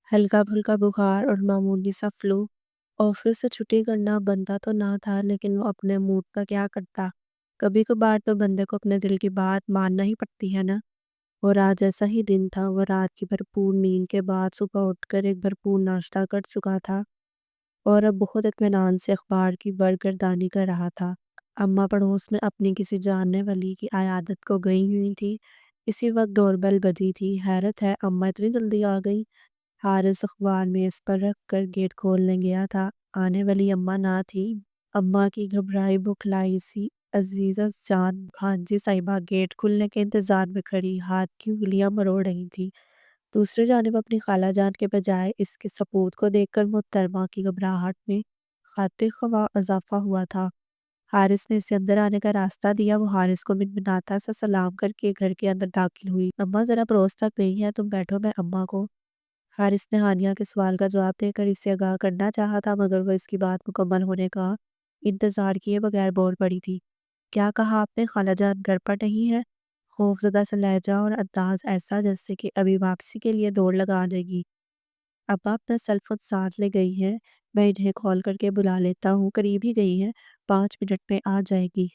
ہلکا پھلکا بخار اور معمولی سا فلو۔ آفس سے چھٹی کرنا بنتا تو نہ تھا، لیکن وہ اپنے موڈ کا کیا کرتا۔ کبھی کبھار تو بندے کو اپنے دل کی بات ماننا ہی پڑتی ہے نا۔ اور آج ایسا ہی دن تھا۔ وہ رات کی بھرپور نیند کے بعد صبح اٹھ کر ایک بھرپور ناشتہ کر چکا تھا اور اب بہت اطمینان سے اخبار کی برگردانی کر رہا تھا۔ اماں پڑوس میں اپنی کسی جاننے والی کی عیادت کو گئی ہوئی تھی۔ اسی وقت ڈور بیل بجی تھی۔ حیرت ہے، اماں اتنی جلدی آ گئی۔ حارث اخبار میز پر رکھ کر گیٹ کھولنے گیا تھا۔ آنے والی اماں نہ تھی۔ اماں کی گھبرائی بکھلائی سی عزیزہ جان بھانجی صاحبہ گیٹ کھلنے کے انتظار میں کھڑی ہاتھ کی انگلیاں مروڑ رہی تھی۔ دوسری جانب اپنی خالہ جان کے بجائے اس کے سپوت کو دیکھ کر محترمہ کی گھبراہٹ میں خاطر خواہ اضافہ ہوا تھا۔ حارث نے اسے اندر آنے کا راستہ دیا۔ وہ حارث کو منمناتا سا سلام کر کے گھر کے اندر داخل ہوئی۔ اماں ذرا پڑوس تک گئی ہیں، تم بیٹھو، میں اماں کو۔ حارث نے ہانیہ کے سوال کا جواب دے کر اسے آگاہ کرنا چاہا تھا، مگر وہ اس کی بات مکمل ہونے کا انتظار کیے بغیر بول پڑی تھی۔ کیا کہا آپ نے؟ خالہ جان گھر پر نہیں ہے؟ خوفزدہ سا لہجہ اور انداز ایسا جیسے کہ ابھی واپسی کے لیے دوڑ لگا دے گی۔ ابا اپنا سیل فون ساتھ لے گئی ہے، میں انہیں کال کر کے بلا لیتا ہوں، قریب ہی گئی ہے، 5 منٹ میں آ جائے گی۔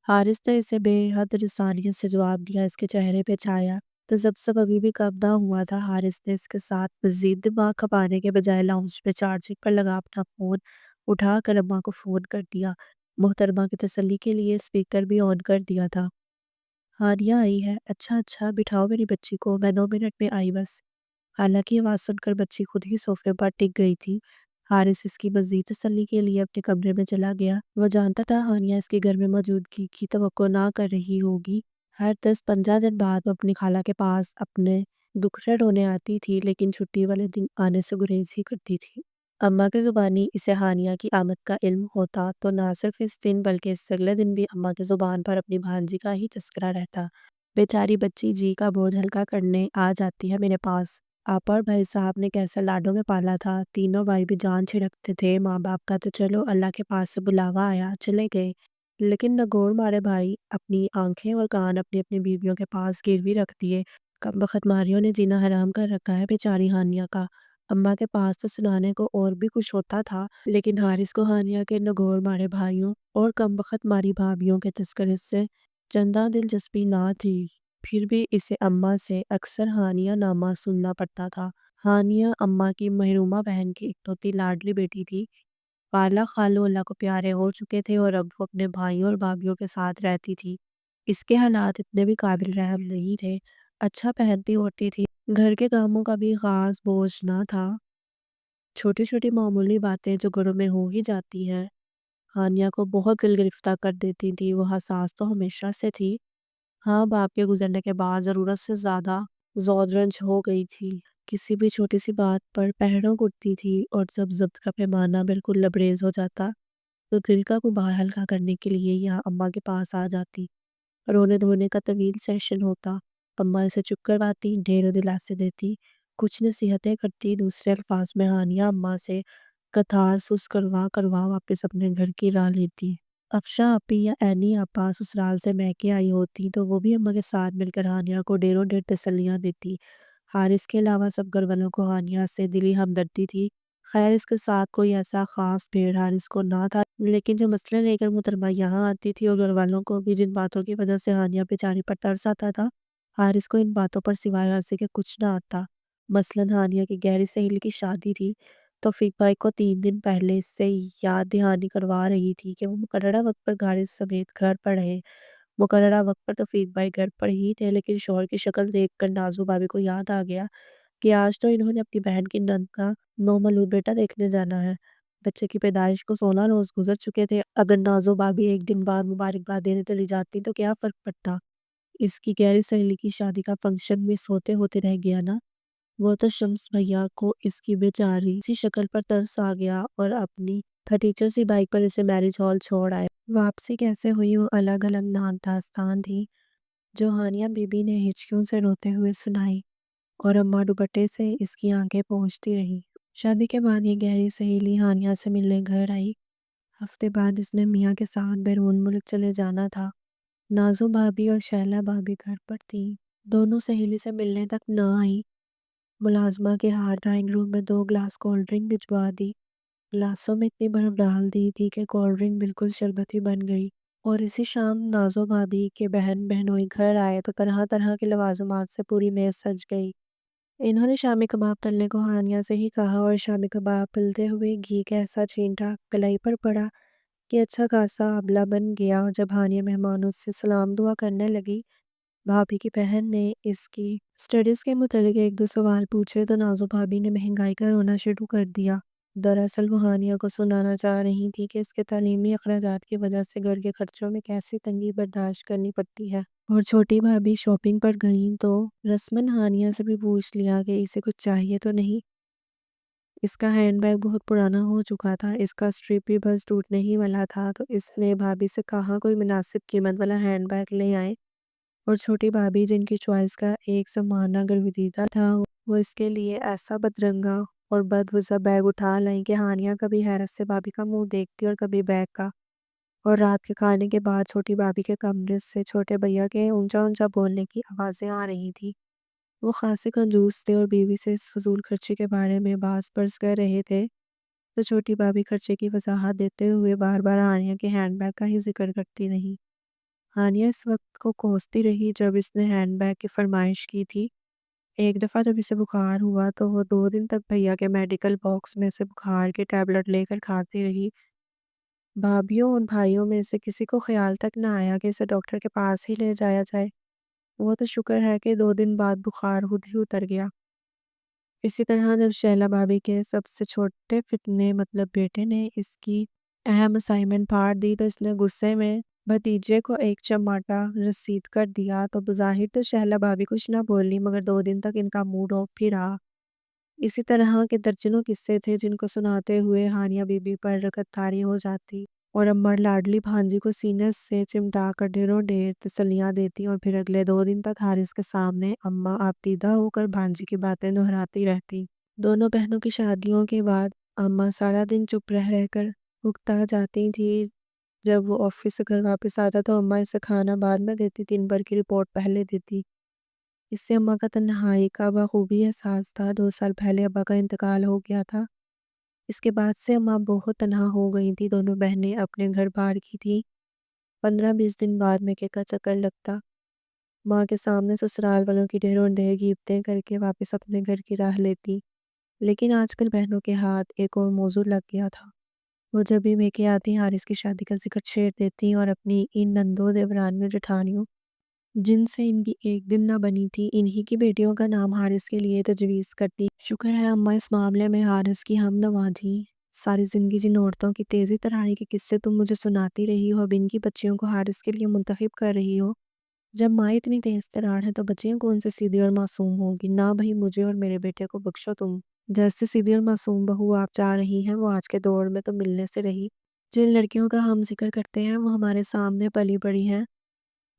حارث نے اسے بے حد رسانیت سے جواب دیا۔ اس کے چہرے پہ چھایا تذبذب ابھی بھی کم نہ ہوا تھا۔ حارث نے اس کے ساتھ مزید دماغ کھپانے کے بجائے لاؤنج پہ چارجنگ پر لگا اپنا فون اٹھا کر اماں کو فون کر دیا۔ محترمہ کی تسلی کے لیے اسپیکر بھی آن کر دیا تھا۔ ہانیہ آئی ہے؟ اچھا اچھا، بٹھاؤ میری بچی کو، میں 2 منٹ میں آئی بس۔ حالانکہ آواز سن کر بچی خود ہی صوفے پر ٹک گئی تھی۔ حارث اس کی مزید تسلی کے لیے اپنے کمرے میں چلا گیا۔ وہ جانتا تھا ہانیہ اس کے گھر میں موجودگی کی توقع نہ کر رہی ہوگی۔ ہر 10-15 دن بعد وہ اپنی خالہ کے پاس اپنے دکھڑے ڈھونے آتی تھی، لیکن چھٹی والے دن آنے سے گریز ہی کرتی تھی۔ اماں کی زبانی اسے ہانیہ کی آمد کا علم ہوتا تو نہ صرف اس دن بلکہ اس سے اگلے دن بھی اماں کی زبان پر اپنی بھانجی کا ہی تذکرہ رہتا۔ بیچاری بچی جی کا بوجھ ہلکا کرنے آ جاتی ہے میرے پاس۔ آپا اور بھائی صاحب نے کیسے لاڈوں میں پالا تھا، تینوں بھائی بھی جان چھڑکتے تھے۔ ماں باپ کا تو چلو اللہ کے پاس سے بلاوا آیا، چلے گئے، لیکن نگوڑ مارے بھائی اپنی آنکھیں اور کان اپنی اپنی بیویوں کے پاس گروی رکھ دیے۔ کمبخت ماریوں نے جینا حرام کر رکھا ہے بیچاری ہانیہ کا۔ اماں کے پاس تو سنانے کو اور بھی کچھ ہوتا تھا، لیکن حارث کو ہانیہ کے نگوڑ مارے بھائیوں اور کمبخت ماری بھابھیوں کے تذکرے سے چنداں دلچسپی نہ تھی۔ پھر بھی اسے اماں سے اکثر ہانیہ نامہ سننا پڑتا تھا۔ ہانیہ اماں کی محرومہ بہن کی اکلوتی لاڈلی بیٹی تھی۔ خالہ خالو اللہ کو پیارے ہو چکے تھے اور اب وہ اپنے بھائیوں اور بھابھیوں کے ساتھ رہتی تھی۔ اس کے حالات اتنے بھی قابل رحم نہیں تھے۔ اچھا پہنتی اوڑھتی تھی، گھر کے کاموں کا بھی خاص بوجھ نہ تھا۔ چھوٹی چھوٹی معمولی باتیں جو گھروں میں ہو ہی جاتی ہیں ہانیہ کو بہت دل گرفتہ کر دیتی تھی۔ وہ حساس تو ہمیشہ سے تھی، ہاں باپ کے گزرنے کے بعد ضرورت سے زیادہ زودرنج ہو گئی تھی۔ کسی بھی چھوٹی سی بات پر پہروں اٹھتی تھی، اور جب ضبط کا پیمانہ بالکل لبریز ہو جاتا تو دل کا غبار ہلکا کرنے کے لیے یہاں اماں کے پاس آ جاتی۔ رونے دھونے کا طویل سیشن ہوتا، اماں اسے چپ کرواتی، ڈھیروں دلاسے دیتی، کچھ نصیحتیں کرتی، دوسرے الفاظ میں ہانیہ اماں سے کتھار سس کروا واپس اپنے گھر کی راہ لیتی۔ افشاں آپی یا عینی آپا سسرال سے میکے آئی ہوتی تو وہ بھی اماں کے ساتھ مل کر ہانیہ کو ڈھیروں ڈھیر تسلیاں دیتی۔ حارث کے علاوہ سب گھر والوں کو ہانیہ سے دلی ہمدردی تھی۔ خیر اس کے ساتھ کوئی ایسا خاص بھیڑ حارث کو نہ تھا، لیکن جو مسئلے لے کر محترمہ یہاں آتی تھی اور گھر والوں کو بھی جن باتوں کی وجہ سے ہانیہ بیچاری پر ترس آتا تھا، حارث کو ان باتوں پر سوائے ہنسی کے کچھ نہ آتا۔ مثلاً ہانیہ کی گہری سہیلی کی شادی تھی۔ توفیق بھائی کو 3 دن پہلے اس سے یاد دہانی کروا رہی تھی کہ وہ مقررہ وقت پر گاڑی سمیت گھر پر رہے۔ مقررہ وقت پر توفیق بھائی گھر پر ہی تھے، لیکن شوہر کی شکل دیکھ کر نازو بھابی کو یاد آ گیا کہ آج تو انہوں نے اپنی بہن کی نند کا نومولود بیٹا دیکھنے جانا ہے۔ بچے کی پیدائش کو 16 روز گزر چکے تھے۔ اگر نازو بھابی ایک دن بعد مبارکباد دینے چلی جاتی تو کیا فرق پڑتا؟ اس کی گہری سہیلی کی شادی کا فنکشن مس ہوتے ہوتے رہ گیا نا۔ وہ تو شمس بھیا کو اس کی بیچاری سی شکل پر ترس آ گیا اور اپنی پھٹیچر سی بائک پر اسے میرج ہال چھوڑ آئے۔ واپسی کیسے ہوئی وہ الگ الگ نان داستان تھی، جو ہانیہ بی بی نے ہچکیوں سے روتے ہوئے سنائی، اور اماں دوپٹے سے اس کی آنکھیں پونچھتی رہی۔ شادی کے بعد یہ گہری سہیلی ہانیہ سے ملنے گھر آئی۔ ہفتے بعد اس نے میاں کے ساتھ بیرون ملک چلے جانا تھا۔ نازو بھابی اور شیلا بھابی گھر پر تھی، دونوں سہیلی سے ملنے تک نہ آئی۔ ملازمہ کے ہاتھ ڈرائنگ روم میں 2 گلاس کولڈ ڈرنک بھجوا دی۔ گلاسوں میں اتنی برف ڈال دی تھی کہ کولڈ ڈرنک بالکل شربتی بن گئی۔ اور اسی شام نازو بھابی کے بہن بہنوئی گھر آئے تو طرح طرح کے لوازمات سے پوری میز سج گئی۔ انہوں نے شامی کباب تلنے کو ہانیہ سے ہی کہا اور شامی کباب تلتے ہوئے گھی کا ایسا چھینٹا کلائی پر پڑا کہ اچھا خاصا آبلہ بن گیا۔ اور جب ہانیہ مہمانوں سے سلام دعا کرنے لگی، بھابی کی بہن نے اس کی اسٹڈیز کے متعلق 1-2 سوال پوچھے تو نازو بھابی نے مہنگائی کا رونا شروع کر دیا۔ دراصل وہ ہانیہ کو سنانا چاہ رہی تھی کہ اس کے تعلیمی اخراجات کی وجہ سے گھر کے خرچوں میں کیسی تنگی برداشت کرنی پڑتی ہے۔ اور چھوٹی بھابی شاپنگ پر گئیں تو رسماً ہانیہ سے بھی پوچھ لیا کہ اسے کچھ چاہیے تو نہیں۔ اس کا ہینڈ بیگ بہت پرانا ہو چکا تھا، اس کا اسٹریپ بھی بس ٹوٹنے ہی والا تھا، تو اس نے بھابی سے کہا کوئی مناسب قیمت والا ہینڈ بیگ لے آئے۔ اور چھوٹی بھابی جن کی چوائس کا ایک زمانہ گرویدیدہ تھا، وہ اس کے لیے ایسا بدرنگا اور بدوظہ بیگ اٹھا لائیں کہ ہانیہ کبھی حیرت سے بھابی کا منہ دیکھتی اور کبھی بیگ کا۔ اور رات کے کھانے کے بعد چھوٹی بھابی کے کمرے سے چھوٹے بھیا کے اونچا اونچا بولنے کی آوازیں آ رہی تھی۔ وہ خاصے کنجوس تھے اور بیوی سے اس فضول خرچی کے بارے میں باز پرس کر رہے تھے، تو چھوٹی بھابی خرچے کی وضاحت دیتے ہوئے بار بار ہانیہ کے ہینڈ بیگ کا ہی ذکر کرتی رہی۔ ہانیہ اس وقت کو کوستی رہی جب اس نے ہینڈ بیگ کی فرمائش کی تھی۔ ایک دفعہ جب اسے بخار ہوا تو وہ 2 دن تک بھیا کے میڈیکل باکس میں سے بخار کے ٹیبلٹ لے کر کھاتی رہی۔ بھابھیوں اور بھائیوں میں سے کسی کو خیال تک نہ آیا کہ اسے ڈاکٹر کے پاس ہی لے جایا جائے۔ وہ تو شکر ہے کہ 2 دن بعد بخار خود ہی اتر گیا۔ اسی طرح جب شیلا بھابی کے سب سے چھوٹے فتنے مطلب بیٹے نے اس کی اہم اسائنمنٹ پھاڑ دی تو اس نے غصے میں بھتیجے کو ایک چماٹا رسید کر دیا، تو بظاہر تو شیلا بھابی کچھ نہ بولی مگر 2 دن تک ان کا موڈ آف ہی رہا۔ اسی طرح کے درجنوں قصے تھے جن کو سناتے ہوئے ہانیہ بی بی پر رکت طاری ہو جاتی اور اماں لاڈلی بھانجی کو سینے سے چمٹا کر ڈھیروں ڈھیر تسلیاں دیتی، اور پھر اگلے 2 دن تک حارث کے سامنے اماں آبدیدہ ہو کر بھانجی کی باتیں دہراتی رہتی۔ دونوں بہنوں کی شادیوں کے بعد اماں سارا دن چپ رہ کر اکتا جاتی تھی۔ جب وہ آفس سے گھر واپس آتا تو اماں اسے کھانا بعد میں دیتی، دن بھر کی رپورٹ پہلے دیتی۔ اس سے اماں کا تنہائی کا بخوبی احساس تھا۔ 2 سال پہلے ابا کا انتقال ہو گیا تھا۔ اس کے بعد سے اماں بہت تنہا ہو گئی تھی۔ دونوں بہنیں اپنے گھر باہر کی تھیں۔ 15-20 دن بعد میکے کا چکر لگتا۔ ماں کے سامنے سسرال والوں کی ڈھیروں ڈھیر غیبتیں کر کے واپس اپنے گھر کی راہ لیتی۔ لیکن آج کل بہنوں کے ہاتھ ایک اور موضوع لگ گیا تھا۔ وہ جب بھی میکے آتی حارث کی شادی کا ذکر چھیڑ دیتی اور اپنی ان نندوں دیورانیوں جٹھانیوں جن سے ان کی ایک دن نہ بنی تھی، انہی کی بیٹیوں کا نام حارث کے لیے تجویز کرتی۔ شکر ہے اماں اس معاملے میں حارث کی ہم نوا تھیں۔ ساری زندگی جن عورتوں کی تیزی تراری کے قصے تم مجھے سناتی رہی ہو، اب ان کی بچیوں کو حارث کے لیے منتخب کر رہی ہو۔ جب ماں اتنی تیز ترار ہے تو بچیاں کون سے سیدھی اور معصوم ہوگی؟ نہ بھئی، مجھے اور میرے بیٹے کو بخشو تم۔ جیسے سیدھی اور معصوم بہو آپ چاہ رہی ہیں وہ آج کے دور میں تو ملنے سے رہی۔ جن لڑکیوں کا ہم ذکر کرتے ہیں وہ ہمارے سامنے پلی بڑی ہیں۔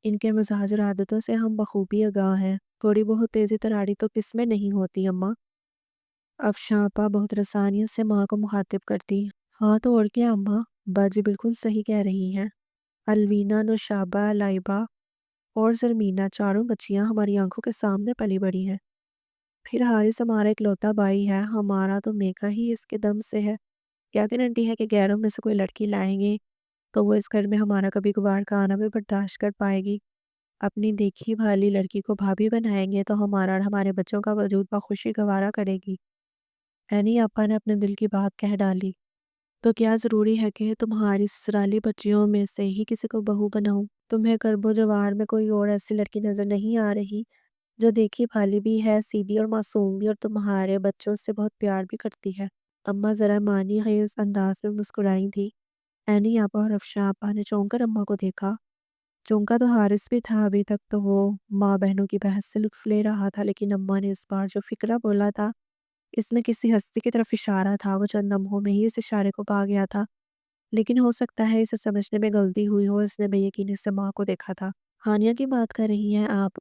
ان کے مزاج اور عادتوں سے ہم بخوبی آگاہ ہیں۔ تھوڑی بہت تیزی تراری تو کس میں نہیں ہوتی اماں؟ افشاں آپا بہت رسانیت سے ماں کو مخاطب کرتی۔ ہاں تو اور کیا اماں، باجی بالکل صحیح کہہ رہی ہیں۔ الوینا، نوشابہ، لائبہ اور زرمینہ چاروں بچیاں ہماری آنکھوں کے سامنے پلی بڑی ہیں۔ پھر حارث ہمارا اکلوتا بھائی ہے، ہمارا تو میکا ہی اس کے دم سے ہے۔ کیا گارنٹی ہے کہ غیروں میں سے کوئی لڑکی لائیں گے تو وہ اس گھر میں ہمارا کبھی کبھار کا آنا بھی برداشت کر پائے گی؟ اپنی دیکھی بھالی لڑکی کو بھابھی بنائیں گے تو ہمارا اور ہمارے بچوں کا وجود بخوشی گوارا کرے گی۔ اینی آپا نے اپنے دل کی بات کہہ ڈالی۔ تو کیا ضروری ہے کہ تمہاری سسرالی بچیوں میں سے ہی کسی کو بہو بناؤں؟ تمہیں کرب و جوار میں کوئی اور ایسی لڑکی نظر نہیں آ رہی جو دیکھی بھالی بھی ہے، سیدھی اور معصوم بھی، اور تمہارے بچوں سے بہت پیار بھی کرتی ہے؟ اماں ذرا معنی خیز انداز میں مسکرائی تھی۔ اینی آپا اور افشاں آپا نے چونک کر اماں کو دیکھا۔ چونکا تو حارث بھی تھا، ابھی تک تو وہ ماں بہنوں کی بحث سے لطف لے رہا تھا، لیکن اماں نے اس بار جو فقرہ بولا تھا اس میں کسی ہستی کی طرف اشارہ تھا۔ وہ چند لمحوں میں ہی اس اشارے کو پا گیا تھا، لیکن ہو سکتا ہے اسے سمجھنے میں غلطی ہوئی ہو، اس نے بے یقینی سے ماں کو دیکھا تھا۔ ہانیہ کی بات کر رہی ہیں آپ؟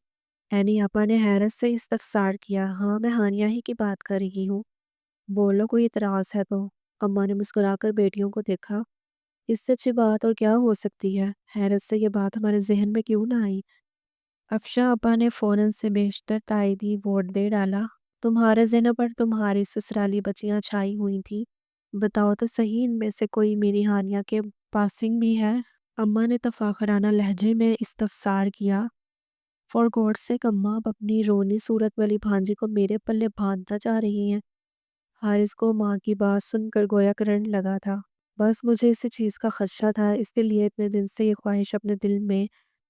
اینی آپا نے حیرت سے استفسار کیا۔ ہاں، میں ہانیہ ہی کی بات کر رہی ہوں۔ بولو، کوئی اعتراض ہے تو؟ اماں نے مسکرا کر بیٹیوں کو دیکھا۔ اس سے اچھی بات اور کیا ہو سکتی ہے؟ حیرت سے یہ بات ہمارے ذہن میں کیوں نہ آئی؟ افشاں آپا نے فوراً سے بیشتر تائیدی ووٹ دے ڈالا۔ تمہارے ذہن پر تمہاری سسرالی بچیاں چھائی ہوئی تھیں، بتاؤ تو صحیح ان میں سے کوئی میری ہانیہ کے پاسنگ بھی ہے؟ اماں نے تفاخرانہ لہجے میں استفسار کیا۔ فار گاڈ سیک اماں، اب اپنی رونی صورت والی بھانجی کو میرے پلے باندھنا چاہ رہی ہیں۔ حارث کو ماں کی بات سن کر گویا کرنٹ لگا تھا۔ بس مجھے اسی چیز کا خدشہ تھا، اس لیے اتنے دن سے یہ خواہش اپنے دل میں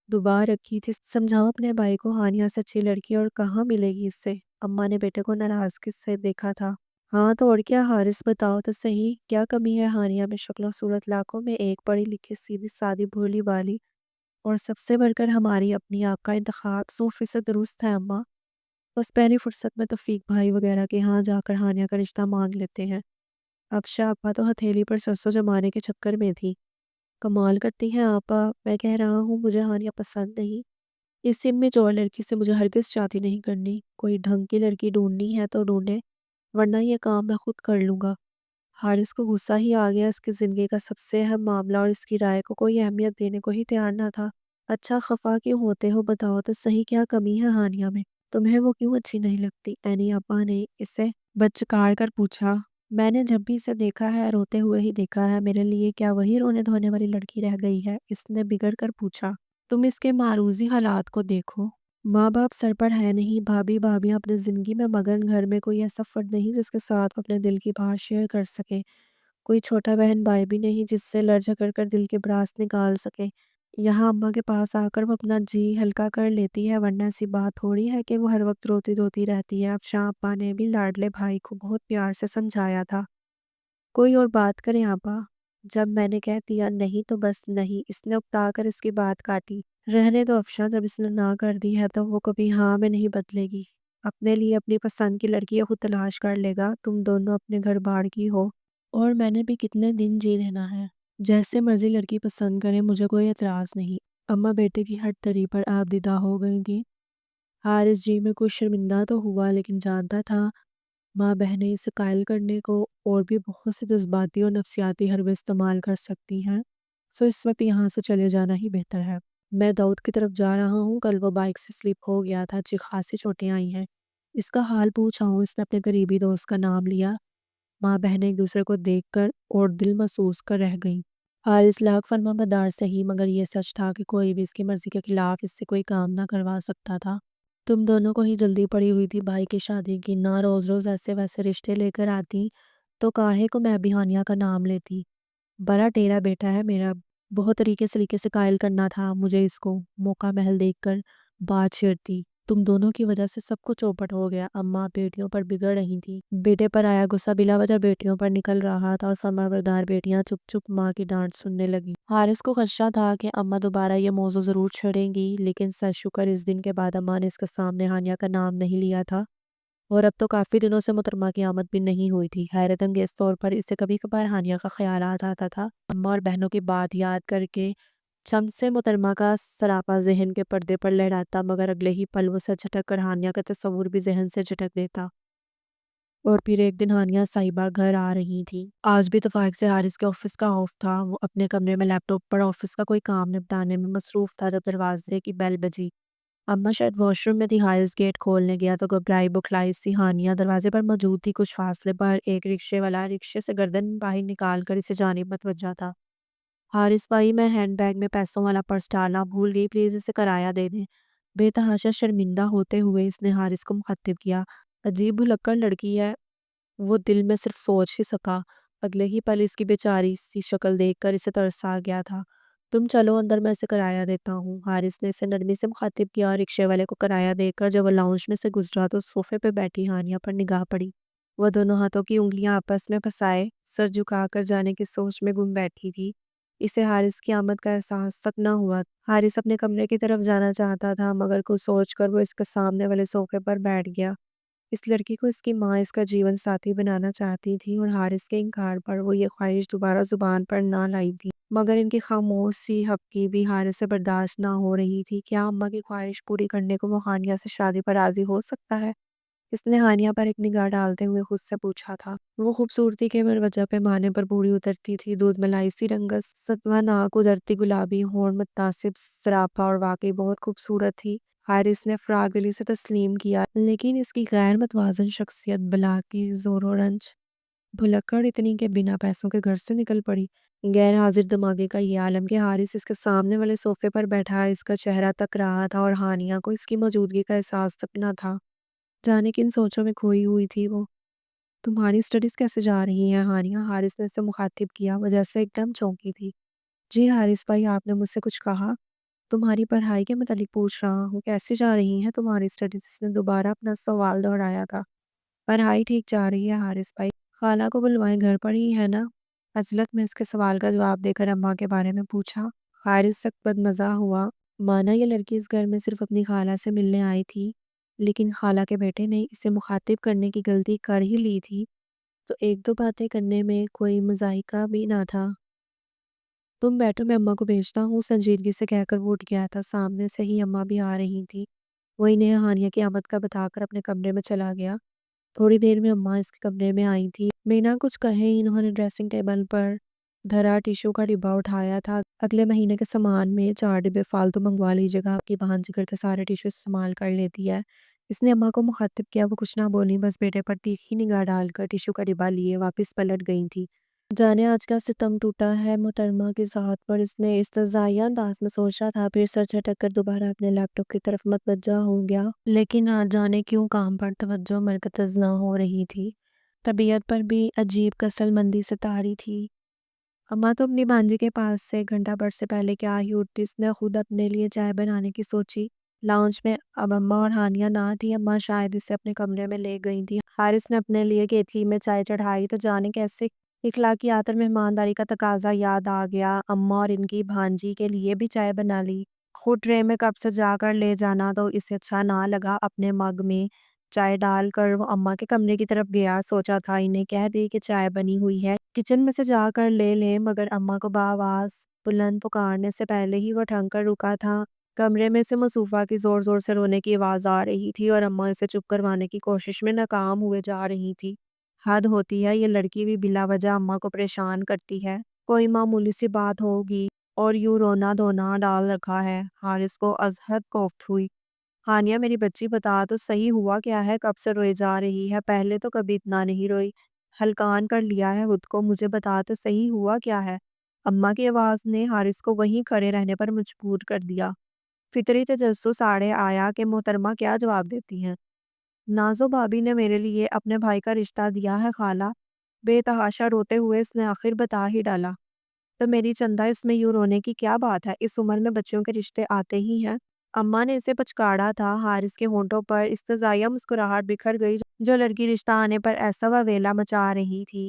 دبا رکھی تھی۔ سمجھاؤ اپنے بھائی کو ہانیہ سے اچھی لڑکی اور کہاں ملے گی اس سے؟ اماں نے بیٹے کو ناراضگی سے دیکھا تھا۔ ہاں تو اور کیا حارث، بتاؤ تو صحیح، کیا کمی ہے ہانیہ میں؟ شکل و صورت لاکھوں میں ایک، پڑھی لکھی سیدھی سادی بھولی والی، اور سب سے بڑھ کر ہماری اپنی آپ کا انتخاب 100% درست ہے اماں۔ بس پہلی فرصت میں توفیق بھائی وغیرہ کے ہاں جا کر ہانیہ کا رشتہ مانگ لیتے ہیں۔ افشا آپا تو ہتھیلی پر سرسوں جمانے کے چکر میں تھی۔ کمال کرتی ہیں آپا، میں کہہ رہا ہوں مجھے ہانیہ پسند نہیں۔ اس سن میں جو اور لڑکی سے مجھے ہرگز شادی نہیں کرنی۔ کوئی ڈھنگ کی لڑکی ڈھونڈنی ہے تو ڈھونڈے، ورنہ یہ کام میں خود کر لوں گا۔ حارث کو غصہ ہی آ گیا، اس کی زندگی کا سب سے اہم معاملہ اور اس کی رائے کو کوئی اہمیت دینے کو ہی تیار نہ تھا۔ اچھا خفا کیوں ہوتے ہو؟ بتاؤ تو صحیح، کیا کمی ہے ہانیہ میں؟ تمہیں وہ کیوں اچھی نہیں لگتی؟ اینی ابا نے اسے بچکار کر پوچھا۔ میں نے جب بھی اسے دیکھا ہے روتے ہوئے ہی دیکھا ہے، میرے لیے کیا وہی رونے دھونے والی لڑکی رہ گئی ہے؟ اس نے بگڑ کر پوچھا۔ تم اس کے معروضی حالات کو دیکھو۔ ماں باپ سر پر ہے نہیں، بھابھی بھابھیاں اپنی زندگی میں مگن، گھر میں کوئی ایسا فرد نہیں جس کے ساتھ اپنے دل کی بات شیئر کر سکے، کوئی چھوٹا بہن بھائی بھی نہیں جس سے لڑ جھگڑ کر دل کے براس نکال سکے۔ یہاں اماں کے پاس آ کر وہ اپنا جی ہلکا کر لیتی ہے، ورنہ ایسی بات تھوڑی ہے کہ وہ ہر وقت روتی دھوتی رہتی ہے۔ افشاں آپا نے بھی لاڈلے بھائی کو بہت پیار سے سمجھایا تھا۔ کوئی اور بات کریں آپا، جب میں نے کہہ دیا نہیں تو بس نہیں۔ اس نے اکتا کر اس کی بات کاٹی۔ رہنے دو افشاں، جب اس نے نہ کر دی ہے تو وہ کبھی ہاں میں نہیں بدلے گی۔ اپنے لیے اپنی پسند کی لڑکی خود تلاش کر لے گا۔ تم دونوں اپنے گھر بار کی ہو، اور میں نے بھی کتنے دن جی لینا ہے۔ جیسے مرضی لڑکی پسند کرے، مجھے کوئی اعتراض نہیں۔ اماں بیٹے کی ہر طرح پر آبدیدہ ہو گئی تھی۔ حارث جی میں کچھ شرمندہ تو ہوا، لیکن جانتا تھا ماں بہنیں اسے قائل کرنے کو اور بھی بہت سے جذباتی اور نفسیاتی حربے استعمال کر سکتی ہیں۔ سو اس وقت یہاں سے چلے جانا ہی بہتر ہے۔ میں داؤد کی طرف جا رہا ہوں، کل وہ بائک سے سلپ ہو گیا تھا، اچھی خاصی چوٹیں آئی ہیں۔ اس کا حال پوچھا ہوں۔ اس نے اپنے قریبی دوست کا نام لیا۔ ماں بہنیں ایک دوسرے کو دیکھ کر اور دل محسوس کر رہ گئیں۔ حارث لاکھ فرما بردار سہی، مگر یہ سچ تھا کہ کوئی بھی اس کی مرضی کے خلاف اس سے کوئی کام نہ کروا سکتا تھا۔ تم دونوں کو ہی جلدی پڑی ہوئی تھی بھائی کی شادی کی، نہ روز روز ایسے ویسے رشتے لے کر آتی تو کاہے کو میں بھی ہانیہ کا نام لیتی۔ بڑا ٹیڑھا بیٹا ہے میرا، بہت طریقے سلیقے سے قائل کرنا تھا مجھے اس کو، موقع محل دیکھ کر بات چھیڑتی۔ تم دونوں کی وجہ سے سب کچھ چوپٹ ہو گیا۔ اماں بیٹیوں پر بگڑ رہی تھی، بیٹے پر آیا غصہ بلا وجہ بیٹیوں پر نکل رہا تھا، اور فرمانبردار بیٹیاں چپ چپ ماں کی ڈانٹ سننے لگی۔ حارث کو خدشہ تھا کہ اماں دوبارہ یہ موضوع ضرور چھیڑیں گی، لیکن سر شکر اس دن کے بعد اماں نے اس کے سامنے ہانیہ کا نام نہیں لیا تھا، اور اب تو کافی دنوں سے محترمہ کی آمد بھی نہیں ہوئی تھی۔ حیرت انگیز طور پر اسے کبھی کبھار ہانیہ کا خیال آ جاتا تھا۔ اماں اور بہنوں کی بات یاد کر کے چم سے محترمہ کا سراپا ذہن کے پردے پر لہراتا، مگر اگلے ہی پل وہ سے جھٹک کر ہانیہ کا تصور بھی ذہن سے جھٹک دیتا۔ اور پھر ایک دن ہانیہ صاحبہ گھر آ رہی تھی۔ آج بھی اتفاق سے حارث کے آفس کا آف تھا۔ وہ اپنے کمرے میں لیپ ٹاپ پر آفس کا کوئی کام نپٹانے میں مصروف تھا جب دروازے کی بیل بجی۔ اماں شاید واش روم میں تھی۔ حارث گیٹ کھولنے گیا تو گھبرائی بکھلائی سی ہانیہ دروازے پر موجود تھی۔ کچھ فاصلے پر ایک رکشے والا رکشے سے گردن باہر نکال کر اسے جانب متوجہ تھا۔ حارث بھائی، میں ہینڈ بیگ میں پیسوں والا پرس ڈالنا بھول گئی، پلیز اسے کرایہ دے دیں۔ بے تحاشا شرمندہ ہوتے ہوئے اس نے حارث کو مخاطب کیا۔ عجیب بھلکڑ لڑکی ہے، وہ دل میں صرف سوچ ہی سکا۔ اگلے ہی پل اس کی بیچاری سی شکل دیکھ کر اسے ترس آ گیا تھا۔ تم چلو اندر، میں اسے کرایہ دیتا ہوں۔ حارث نے اسے نرمی سے مخاطب کیا، اور رکشے والے کو کرایہ دے کر جب وہ لاؤنج میں سے گزرا تو صوفے پہ بیٹھی ہانیہ پر نگاہ پڑی۔ وہ دونوں ہاتھوں کی انگلیاں آپس میں پھنسائے سر جھکا کر جانے کی سوچ میں گم بیٹھی تھی۔ اسے حارث کی آمد کا احساس تک نہ ہوا۔ حارث اپنے کمرے کی طرف جانا چاہتا تھا، مگر کچھ سوچ کر وہ اس کے سامنے والے صوفے پر بیٹھ گیا۔ اس لڑکی کو اس کی ماں اس کا جیون ساتھی بنانا چاہتی تھی، اور حارث کے انکار پر وہ یہ خواہش دوبارہ زبان پر نہ لائی تھی، مگر ان کی خاموش سی ہبکی بھی حارث سے برداشت نہ ہو رہی تھی۔ کیا اماں کی خواہش پوری کرنے کو وہ ہانیہ سے شادی پر راضی ہو سکتا ہے؟ اس نے ہانیہ پر ایک نگاہ ڈالتے ہوئے خود سے پوچھا تھا۔ وہ خوبصورتی کے مروجہ پیمانے پر پوری اترتی تھی، دودھ ملائی سی رنگت، ستوہ ناک ادرتی گلابی ہونٹ، متناسب سراپا، اور واقعی بہت خوبصورت تھی۔ حارث نے افراد دلی سے تسلیم کیا، لیکن اس کی غیر متوازن شخصیت بلا کی زور و رنج بھلکڑ اتنی کہ بنا پیسوں کے گھر سے نکل پڑی۔ غیر حاضر دماغی کا یہ عالم کہ حارث اس کے سامنے والے صوفے پر بیٹھا اس کا چہرہ تک رہا تھا اور ہانیہ کو اس کی موجودگی کا احساس تک نہ تھا۔ جانے کن سوچوں میں کھوئی ہوئی تھی وہ۔ تمہاری اسٹڈیز کیسے جا رہی ہیں ہانیہ؟ حارث نے اسے مخاطب کیا، وہ جیسے ایک دم چونکی تھی۔ جی حارث بھائی، آپ نے مجھ سے کچھ کہا؟ تمہاری پڑھائی کے متعلق پوچھ رہا ہوں، کیسے جا رہی ہیں تمہاری اسٹڈیز؟ اس نے دوبارہ اپنا سوال دہرایا تھا۔ پڑھائی ٹھیک جا رہی ہے حارث بھائی، خالہ کو بلوائیں گھر پر ہی ہے نا؟ عجلت میں اس کے سوال کا جواب دے کر اماں کے بارے میں پوچھا۔ حارث سخت بدمزہ ہوا، مانا یہ لڑکی اس گھر میں صرف اپنی خالہ سے ملنے آئی تھی، لیکن خالہ کے بیٹے نے اسے مخاطب کرنے کی غلطی کر ہی لی تھی تو ایک دو باتیں کرنے میں کوئی مضائقہ بھی نہ تھا۔ تم بیٹھو، میں اماں کو بھیجتا ہوں، سنجیدگی سے کہہ کر وہ اٹھ گیا تھا۔ سامنے سے ہی اماں بھی آ رہی تھی، وہ انہیں ہانیہ کی آمد کا بتا کر اپنے کمرے میں چلا گیا۔ تھوڑی دیر میں اماں اس کے کمرے میں آئی تھی۔ بنا کچھ کہے انہوں نے ڈریسنگ ٹیبل پر دھرا ٹیشو کا ڈبہ اٹھایا تھا۔ اگلے مہینے کے سامان میں 4 ڈبے فالتو منگوا لیجیے گا، آپ کی بہن جگر کے سارے ٹیشو استعمال کر لیتی ہے۔ اس نے اماں کو مخاطب کیا، وہ کچھ نہ بولی، بس بیٹے پر تیکھی نگاہ ڈال کر ٹیشو کا ڈبہ لیے واپس پلٹ گئی تھی۔ جانے آج کا ستم ٹوٹا ہے محترمہ کی ذات پر، اس نے استہزائیہ انداز میں سوچا تھا، پھر سر جھٹک کر دوبارہ اپنے لیپ ٹاپ کی طرف متوجہ ہو گیا۔ لیکن آج جانے کیوں کام پر توجہ مرکز نہ ہو رہی تھی، طبیعت پر بھی عجیب کسل مندی ستاری تھی۔ اماں تو اپنی بانجی کے پاس سے گھنٹہ بھر سے پہلے کیا ہی اٹھتی، اس نے خود اپنے لیے چائے بنانے کی سوچی۔ لاؤنج میں اب اماں اور ہانیہ نہ تھی، اماں شاید اسے اپنے کمرے میں لے گئی تھی۔ حارث نے اپنے لیے کیتلی میں چائے چڑھائی تو جانے کیسے اخلاقیات اور مہمانداری کا تقاضا یاد آ گیا، اماں اور ان کی بھانجی کے لیے بھی چائے بنا لی۔ خود ٹرے میں کپ سے جا کر لے جانا تو اسے اچھا نہ لگا، اپنے مگ میں چائے ڈال کر وہ اماں کے کمرے کی طرف گیا۔ سوچا تھا انہیں کہہ دے کہ چائے بنی ہوئی ہے، کچن میں سے جا کر لے لیں، مگر اماں کو بآواز بلند پکارنے سے پہلے ہی وہ ٹھنگ کر رکا تھا۔ کمرے میں سے مصطفیٰ کی زور زور سے رونے کی آواز آ رہی تھی اور اماں اسے چپ کروانے کی کوشش میں ناکام ہوئے جا رہی تھی۔ حد ہوتی ہے، یہ لڑکی بھی بلا وجہ اماں کو پریشان کرتی ہے، کوئی معمولی سی بات ہوگی اور یوں رونا دھونا ڈال رکھا ہے۔ حارث کو از حد کوفت ہوئی۔ ہانیہ میری بچی، بتا تو صحیح ہوا کیا ہے، کب سے روئے جا رہی ہے؟ پہلے تو کبھی اتنا نہیں روئی، ہلکان کر لیا ہے خود کو، مجھے بتا تو صحیح ہوا کیا ہے؟ اماں کی آواز نے حارث کو وہیں کھڑے رہنے پر مجبور کر دیا۔ فطری تجسس آڑے آیا کہ محترمہ کیا جواب دیتی ہیں۔ نازو بھابی نے میرے لیے اپنے بھائی کا رشتہ دیا ہے خالہ، بے تحاشا روتے ہوئے اس نے آخر بتا ہی ڈالا۔ تو میری چندہ، اس میں یوں رونے کی کیا بات ہے؟ اس عمر میں بچوں کے رشتے آتے ہی ہیں۔ اماں نے اسے پچکاڑا تھا۔ حارث کے ہونٹوں پر استہزائیہ مسکراہٹ بکھر گئی، جو لڑکی رشتہ آنے پر ایسا وویلا مچا رہی تھی،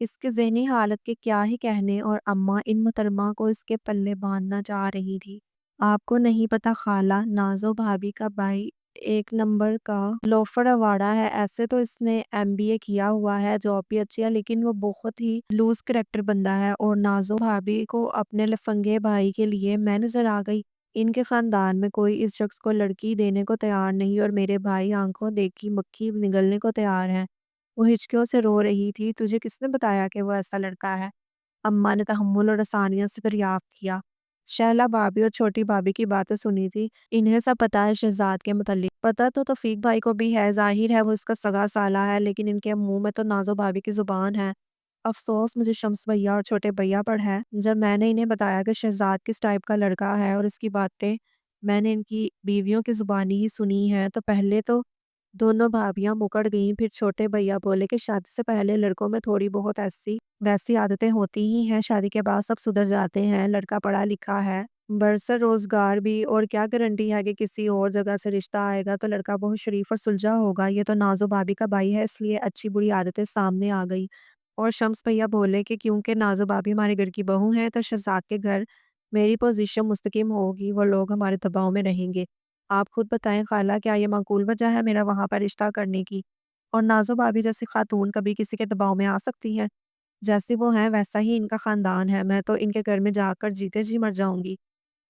اس کے ذہنی حالت کے کیا ہی کہنے، اور اماں ان محترمہ کو اس کے پلے باندھنا چاہ رہی تھی۔ آپ کو نہیں پتا خالہ، نازو بھابی کا بھائی 1 نمبر کا لوفر اواڑا ہے، ایسے تو اس نے MBA کیا ہوا ہے، جاب بھی اچھی ہے، لیکن وہ بہت ہی لوز کریکٹر بندہ ہے، اور نازو بھابی کو اپنے لفنگے بھائی کے لیے میں نظر آ گئی۔ ان کے خاندان میں کوئی اس شخص کو لڑکی دینے کو تیار نہیں، اور میرے بھائی آنکھوں دیکھی مکھی نگلنے کو تیار ہیں۔ وہ ہچکیوں سے رو رہی تھی۔ تجھے کس نے بتایا کہ وہ ایسا لڑکا ہے؟ اماں نے تحمل اور آسانیت سے دریافت کیا۔ شہلا بھابی اور چھوٹی بھابی کی باتیں سنی تھی، انہیں سب پتا ہے شہزاد کے متعلق۔ پتہ تو توفیق بھائی کو بھی ہے، ظاہر ہے وہ اس کا سگا سالہ ہے، لیکن ان کے منہ میں تو نازو بھابی کی زبان ہے۔ افسوس مجھے شمس بھیا اور چھوٹے بھیا پر ہے۔ جب میں نے انہیں بتایا کہ شہزاد کس ٹائپ کا لڑکا ہے اور اس کی باتیں میں نے ان کی بیویوں کی زبانی ہی سنی ہیں، تو پہلے تو دونوں بھابیاں مکڑ گئیں، پھر چھوٹے بھیا بولے کہ شادی سے پہلے لڑکوں میں تھوڑی بہت ایسی ویسی عادتیں ہوتی ہی ہیں، شادی کے بعد سب سدھر جاتے ہیں، لڑکا پڑھا لکھا ہے، برسر روزگار بھی، اور کیا گارنٹی ہے کہ کسی اور جگہ سے رشتہ آئے گا تو لڑکا بہت شریف اور سلجھا ہوگا۔ یہ تو نازو بھابی کا بھائی ہے، اس لیے اچھی بری عادتیں سامنے آ گئی۔ اور شمس بھیا بولے کہ کیونکہ نازو بھابی ہمارے گھر کی بہو ہیں تو شہزاد کے گھر میری پوزیشن مستحکم ہوگی، وہ لوگ ہمارے دباؤ میں رہیں گے۔ آپ خود بتائیں خالہ، کیا یہ معقول وجہ ہے میرا وہاں پر رشتہ کرنے کی؟ اور نازو بھابی جیسی خاتون کبھی کسی کے دباؤ میں آ سکتی ہیں؟ جیسی وہ ہیں ویسا ہی ان کا خاندان ہے، میں تو ان کے گھر میں جا کر جیتے جی مر جاؤں گی،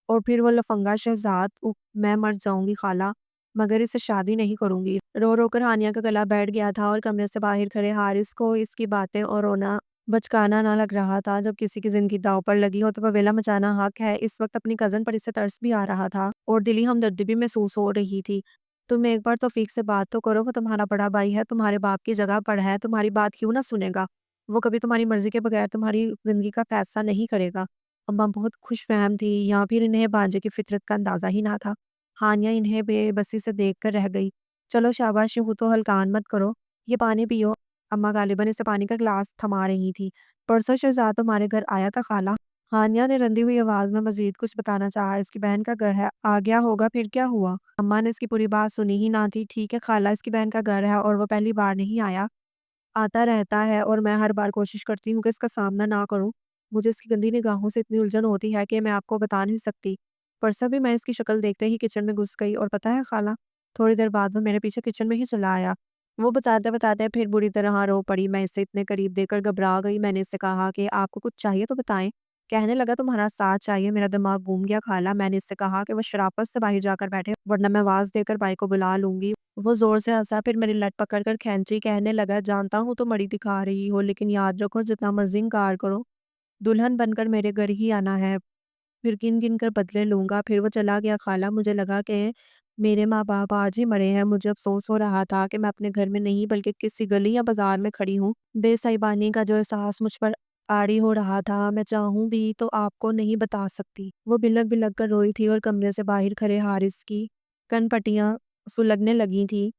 اور پھر وہ لفنگا شہزاد میں مر جاؤں گی خالہ، مگر اسے شادی نہیں کروں گی۔ رو رو کر ہانیہ کا گلا بیٹھ گیا تھا اور کمرے سے باہر کھڑے حارث کو اس کی باتیں اور رونا بچکانا نہ لگ رہا تھا جب کسی کی زندگی داؤ پر لگی ہو تو فویلا مچانا حق ہے۔ اس وقت اپنی کزن پر اسے ترس بھی آ رہا تھا اور دلی ہمدردی بھی محسوس ہو رہی تھی۔ تم ایک بار توفیق سے بات تو کرو، وہ تمہارا بڑا بھائی ہے، تمہارے باپ کی جگہ پر ہے، تمہاری بات کیوں نہ سنے گا؟ وہ کبھی تمہاری مرضی کے بغیر تمہاری زندگی کا فیصلہ نہیں کرے گا۔ اماں بہت خوش فہم تھی یا پھر انہیں بانجے کی فطرت کا اندازہ ہی نہ تھا۔ ہانیہ انہیں بے بسی سے دیکھ کر رہ گئی۔ چلو شاباش، یوں تو ہلکان مت کرو، یہ پانی پیو۔ اماں غالباً اسے پانی کا گلاس تھما رہی تھی۔ پرسوں شہزاد تمہارے گھر آیا تھا خالہ؟ ہانیہ نے رندی ہوئی آواز میں مزید کچھ بتانا چاہا۔ اس کی بہن کا گھر ہے، آ گیا ہوگا، پھر کیا ہوا؟ اماں نے اس کی پوری بات سنی ہی نہ تھی۔ ٹھیک ہے خالہ، اس کی بہن کا گھر ہے اور وہ پہلی بار نہیں آیا، آتا رہتا ہے اور میں ہر بار کوشش کرتی ہوں کہ اس کا سامنا نہ کروں۔ مجھے اس کی گندی نگاہوں سے اتنی الجھن ہوتی ہے کہ میں آپ کو بتا نہیں سکتی۔ پرسوں بھی میں اس کی شکل دیکھتے ہی کچن میں گھس گئی اور پتہ ہے خالہ، تھوڑی دیر بعد وہ میرے پیچھے کچن میں ہی چلا آیا۔ وہ بتاتے بتاتے پھر بری طرح رو پڑی۔ میں اسے اتنے قریب دیکھ کر گھبرا گئی۔ میں نے اس سے کہا کہ آپ کو کچھ چاہیے تو بتائیں۔ کہنے لگا تمہارا ساتھ چاہیے۔ میرا دماغ گھوم گیا خالہ۔ میں نے اس سے کہا کہ وہ شرافت سے باہر جا کر بیٹھے ورنہ میں آواز دے کر بھائی کو بلا لوں گی۔ وہ زور سے ہنسا، پھر میری لٹ پکڑ کر کھینچی۔ کہنے لگا جانتا ہوں تو مڑی دکھا رہی ہو، لیکن یاد رکھو جتنا مرضی انکار کرو، دلہن بن کر میرے گھر ہی آنا ہے، پھر گن گن کر بدلے لوں گا۔ پھر وہ چلا گیا خالہ۔ مجھے لگا کہ میرے ماں باپ آج ہی مرے ہیں۔ مجھے افسوس ہو رہا تھا کہ میں اپنے گھر میں نہیں بلکہ کسی گلی یا بازار میں کھڑی ہوں۔ بے صاحبانی کا جو احساس مجھ پر عاری ہو رہا تھا، میں چاہوں بھی تو آپ کو نہیں بتا سکتی۔ وہ بلک بلک کر روئی تھی اور کمرے سے باہر کھڑے حارث کی کن پٹیاں سلگنے لگی تھی۔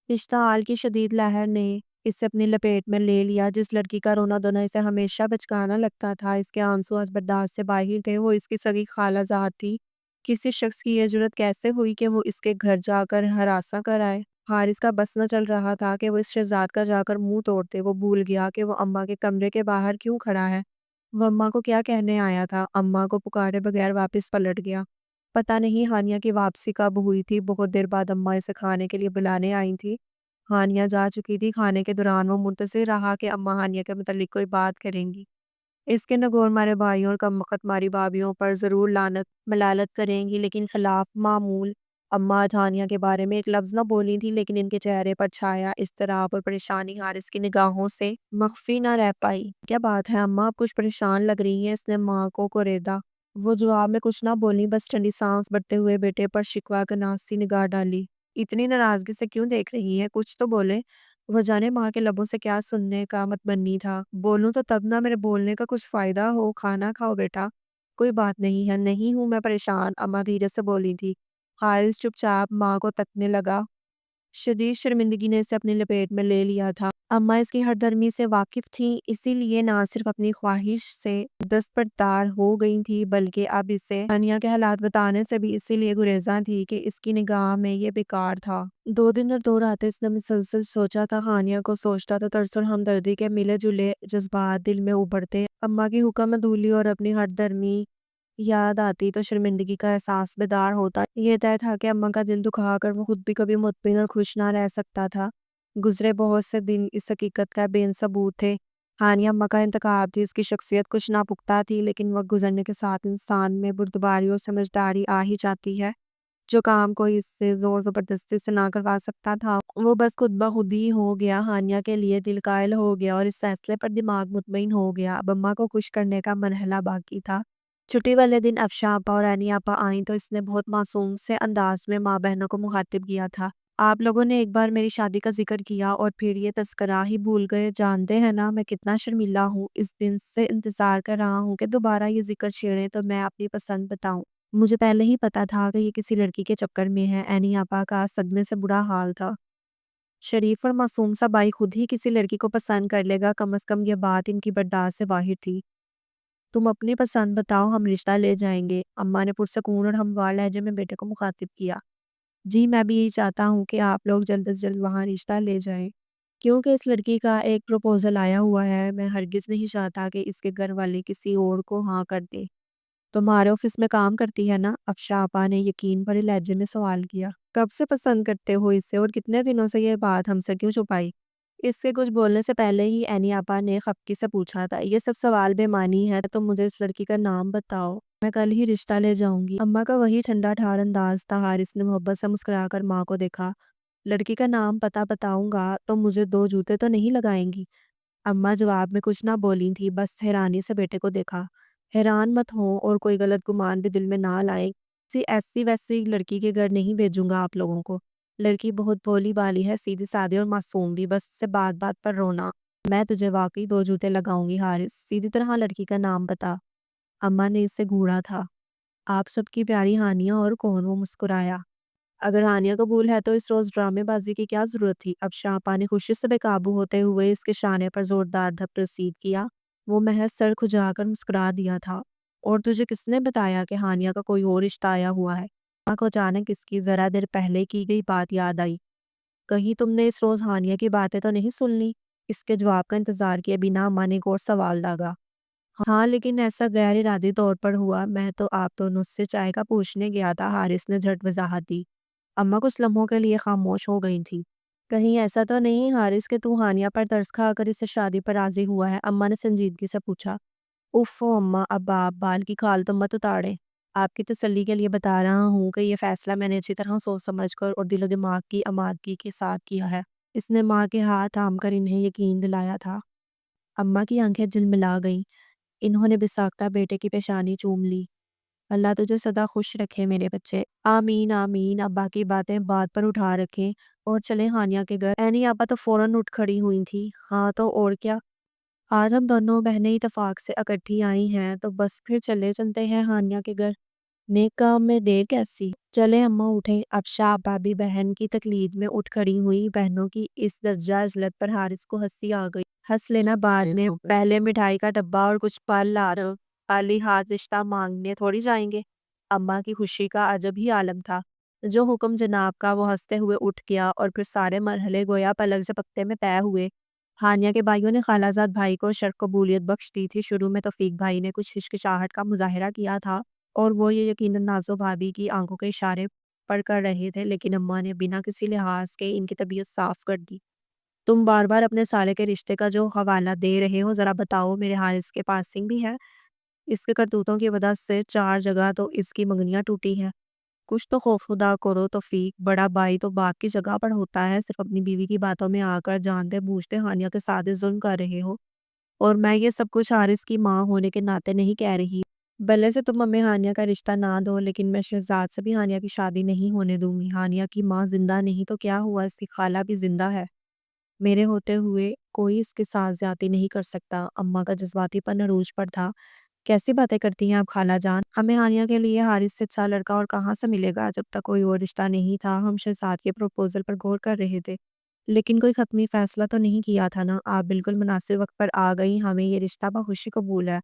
اشتعال کی شدید لہر نے اسے اپنی لپیٹ میں لے لیا۔ جس لڑکی کا رونا دھونا اسے ہمیشہ بچکانا لگتا تھا، اس کے آنسو آج برداشت سے باہر تھے۔ وہ اس کی سگی خالہ زاد تھی۔ کسی شخص کی یہ جرأت کیسے ہوئی کہ وہ اس کے گھر جا کر ہراساں کرائے؟ حارث کا بس نہ چل رہا تھا کہ وہ اس شہزاد کا جا کر منہ توڑتے۔ وہ بھول گیا کہ وہ اماں کے کمرے کے باہر کیوں کھڑا ہے۔ وہ اماں کو کیا کہنے آیا تھا؟ اماں کو پکارے بغیر واپس پلٹ گیا۔ پتہ نہیں ہانیہ کی واپسی کب ہوئی تھی۔ بہت دیر بعد اماں اسے کھانے کے لیے بلانے آئی تھی۔ ہانیہ جا چکی تھی۔ کھانے کے دوران وہ منتظر رہا کہ اماں ہانیہ کے متعلق کوئی بات کریں گی۔ اس کے نگور مارے بھائیوں اور کم وقت ماری بھابھیوں پر ضرور لعنت ملالت کریں گی، لیکن خلاف معمول اماں آج ہانیہ کے بارے میں ایک لفظ نہ بولی تھی، لیکن ان کے چہرے پر چھایا اضطراب اور پریشانی حارث کی نگاہوں سے مخفی نہ رہ پائی۔ کیا بات ہے اماں، آپ کچھ پریشان لگ رہی ہیں؟ اس نے ماں کو کوریدا۔ وہ جواب میں کچھ نہ بولی، بس ٹھنڈی سانس بھرتے ہوئے بیٹے پر شکوہ کناسی نگاہ ڈالی۔ اتنی ناراضگی سے کیوں دیکھ رہی ہیں؟ کچھ تو بولے۔ وہ جانے ماں کے لبوں سے کیا سننے کا متمنی تھا۔ بولوں تو تب نہ میرے بولنے کا کچھ فائدہ ہو۔ کھانا کھاؤ بیٹا۔ کوئی بات نہیں ہے، نہیں ہوں میں پریشان، اماں دھیرے سے بولی تھی۔ حارث چپ چاپ ماں کو تکنے لگا۔ شدید شرمندگی نے اسے اپنی لپیٹ میں لے لیا تھا۔ اماں اس کی ہردرمی سے واقف تھیں، اسی لیے نہ صرف اپنی خواہش سے دستبردار ہو گئی تھی بلکہ اب اسے ہانیہ کے حالات بتانے سے بھی اسی لیے گریزاں تھی کہ اس کی نگاہ میں یہ بیکار تھا۔ 2 دن اور 2 راتیں اس نے مسلسل سوچا تھا۔ ہانیہ کو سوچتا تو ترس اور ہمدردی کے ملے جلے جذبات دل میں ابھرتے۔ اماں کی حکم دھولی اور اپنی ہردرمی یاد آتی تو شرمندگی کا احساس بیدار ہوتا۔ یہ طے تھا کہ اماں کا دل دکھا کر وہ خود بھی کبھی مطمئن اور خوش نہ رہ سکتا تھا۔ گزرے بہت سے دن اس حقیقت کا بے ثبوت تھے۔ ہانیہ اماں کا انتخاب تھی۔ اس کی شخصیت کچھ ناپختہ تھی، لیکن وقت گزرنے کے ساتھ انسان میں بردباری اور سمجھداری آ ہی جاتی ہے۔ جو کام کوئی اس سے زور زبردستی سے نہ کروا سکتا تھا، وہ بس خود بخود ہی ہو گیا۔ ہانیہ کے لیے دل قائل ہو گیا اور اس فیصلے پر دماغ مطمئن ہو گیا۔ اب اماں کو خوش کرنے کا مرحلہ باقی تھا۔ چھٹی والے دن افشاں آپا اور عینی آپا آئیں تو اس نے بہت معصوم سے انداز میں ماں بہنوں کو مخاطب کیا تھا۔ آپ لوگوں نے ایک بار میری شادی کا ذکر کیا اور پھر یہ تذکرہ ہی بھول گئے۔ جانتے ہیں نا میں کتنا شرمیلا ہوں۔ اس دن سے انتظار کر رہا ہوں کہ دوبارہ یہ ذکر چھیڑیں تو میں اپنی پسند بتاؤں۔ مجھے پہلے ہی پتا تھا کہ یہ کسی لڑکی کے چکر میں ہے۔ عینی آپا کا صدمے سے برا حال تھا۔ شریف اور معصوم سا بھائی خود ہی کسی لڑکی کو پسند کر لے گا، کم از کم یہ بات ان کی برداشت سے باہر تھی۔ تم اپنی پسند بتاؤ، ہم رشتہ لے جائیں گے، اماں نے پرسکون اور ہموار لہجے میں بیٹے کو مخاطب کیا۔ جی میں بھی یہی چاہتا ہوں کہ آپ لوگ جلد از جلد وہاں رشتہ لے جائیں، کیونکہ اس لڑکی کا ایک پروپوزل آیا ہوا ہے۔ میں ہرگز نہیں چاہتا کہ اس کے گھر والے کسی اور کو ہاں کر دیں۔ تمہارے آفس میں کام کرتی ہے نا؟ افشاں آپا نے یقین بھرے لہجے میں سوال کیا۔ کب سے پسند کرتے ہو اسے اور کتنے دنوں سے یہ بات ہم سے کیوں چھپائی؟ اس کے کچھ بولنے سے پہلے ہی عینی آپا نے خفگی سے پوچھا تھا۔ یہ سب سوال بے معنی ہے، تم مجھے اس لڑکی کا نام بتاؤ، میں کل ہی رشتہ لے جاؤں گی۔ اماں کا وہی ٹھنڈا ٹھار انداز تھا۔ حارث نے محبت سے مسکرا کر ماں کو دیکھا۔ لڑکی کا نام پتہ بتاؤں گا تو مجھے 2 جوتے تو نہیں لگائیں گی؟ اماں جواب میں کچھ نہ بولی تھی، بس حیرانی سے بیٹے کو دیکھا۔ حیران مت ہو اور کوئی غلط گمان بھی دل میں نہ لائیں، کسی ایسی ویسی لڑکی کے گھر نہیں بھیجوں گا آپ لوگوں کو۔ لڑکی بہت بھولی بالی ہے، سیدھی سادی اور معصوم بھی، بس اسے بات بات پر رونا۔ میں تجھے واقعی دو جوتے لگاؤں گی حارث، سیدھی طرح لڑکی کا نام بتا۔ اماں نے اسے گھورا تھا۔ آپ سب کی پیاری ہانیہ اور کون؟ وہ مسکرایا۔ اگر ہانیہ قبول ہے تو اس روز ڈرامے بازی کی کیا ضرورت تھی؟ اب شاہپا نے خوشی سے بے قابو ہوتے ہوئے اس کے شانے پر زوردار دھپ رسید کیا۔ وہ محض سر کھجا کر مسکرا دیا تھا۔ اور تجھے کس نے بتایا کہ ہانیہ کا کوئی اور رشتہ آیا ہوا ہے؟ اماں کو اچانک اس کی ذرا دیر پہلے کی گئی بات یاد آئی۔ کہیں تم نے اس روز ہانیہ کی باتیں تو نہیں سن لی؟ اس کے جواب کا انتظار کیے بنا اماں نے ایک اور سوال داغا۔ ہاں لیکن ایسا غیر ارادی طور پر ہوا، میں تو آپ دونوں سے چائے کا پوچھنے گیا تھا، حارث نے جھٹ وضاحت دی۔ اماں کچھ لمحوں کے لیے خاموش ہو گئی تھی۔ کہیں ایسا تو نہیں حارث کہ تو ہانیہ پر ترس کھا کر اسے شادی پر راضی ہوا ہے؟ اماں نے سنجیدگی سے پوچھا۔ اوفو اماں، اب آپ بال کی کھال تو مت اتاریں۔ آپ کی تسلی کے لیے بتا رہا ہوں کہ یہ فیصلہ میں نے اچھی طرح سوچ سمجھ کر اور دل و دماغ کی آمادگی کے ساتھ کیا ہے۔ اس نے ماں کے ہاتھ تھام کر انہیں یقین دلایا تھا۔ اماں کی آنکھیں جلملا گئیں۔ انہوں نے بساختہ بیٹے کی پیشانی چوم لی۔ اللہ تجھے سدا خوش رکھے میرے بچے۔ آمین آمین۔ ابا کی باتیں بات پر اٹھا رکھیں اور چلیں ہانیہ کے گھر۔ عینی آپا تو فوراً اٹھ کھڑی ہوئی تھی۔ ہاں تو اور کیا، آج ہم دونوں بہنیں اتفاق سے اکٹھی آئی ہیں تو بس پھر چلتے ہیں ہانیہ کے گھر۔ نیک کام میں دیر کیسی؟ چلیں اماں اٹھیں۔ اب شاہپا بھی بہن کی تقلید میں اٹھ کھڑی ہوئی۔ بہنوں کی اس درجہ عجلت پر حارث کو ہنسی آ گئی۔ ہنس لینا بعد میں، پہلے مٹھائی کا ڈبہ اور کچھ پھل لا رہا، خالی ہاتھ رشتہ مانگنے تھوڑی جائیں گے۔ اماں کی خوشی کا عجب ہی عالم تھا۔ جو حکم جناب کا، وہ ہنستے ہوئے اٹھ گیا اور پھر سارے مرحلے گویا پلک جھپکتے میں طے ہوئے۔ ہانیہ کے بھائیوں نے خالہ زاد بھائی کو شرط قبولیت بخش دی تھی۔ شروع میں توفیق بھائی نے کچھ ہچکچاہٹ کا مظاہرہ کیا تھا اور وہ یہ یقیناً نازو بھابی کی آنکھوں کے اشارے پر کر رہے تھے، لیکن اماں نے بنا کسی لحاظ کے ان کی طبیعت صاف کر دی۔ تم بار بار اپنے سالے کے رشتے کا جو حوالہ دے رہے ہو، ذرا بتاؤ۔ میرے حارث کے پاسنگ بھی ہے؟ اس کے کرتوتوں کی وجہ سے 4 جگہ تو اس کی منگنیاں ٹوٹی ہیں۔ کچھ تو خوف خدا کرو توفیق، بڑا بھائی تو باپ کی جگہ پر ہوتا ہے، صرف اپنی بیوی کی باتوں میں آ کر جانتے بوجھتے ہانیہ کے ساتھ ظلم کر رہے ہو۔ اور میں یہ سب کچھ حارث کی ماں ہونے کے ناطے نہیں کہہ رہی۔ بھلے سے تم ہمیں ہانیہ کا رشتہ نہ دو، لیکن میں شہزاد سے بھی ہانیہ کی شادی نہیں ہونے دوں گی۔ ہانیہ کی ماں زندہ نہیں تو کیا ہوا، اس کی خالہ بھی زندہ ہے۔ میرے ہوتے ہوئے کوئی اس کے ساتھ زیادتی نہیں کر سکتا۔ اماں کا جذباتی پن عروج پر تھا۔ کیسی باتیں کرتی ہیں آپ خالہ جان؟ ہمیں ہانیہ کے لیے حارث سے اچھا لڑکا اور کہاں سے ملے گا؟ جب تک کوئی اور رشتہ نہیں تھا ہم شہزاد کے پروپوزل پر غور کر رہے تھے، لیکن کوئی حتمی فیصلہ تو نہیں کیا تھا نا۔ آپ بالکل مناسب وقت پر آ گئی، ہمیں یہ رشتہ بخوشی قبول ہے۔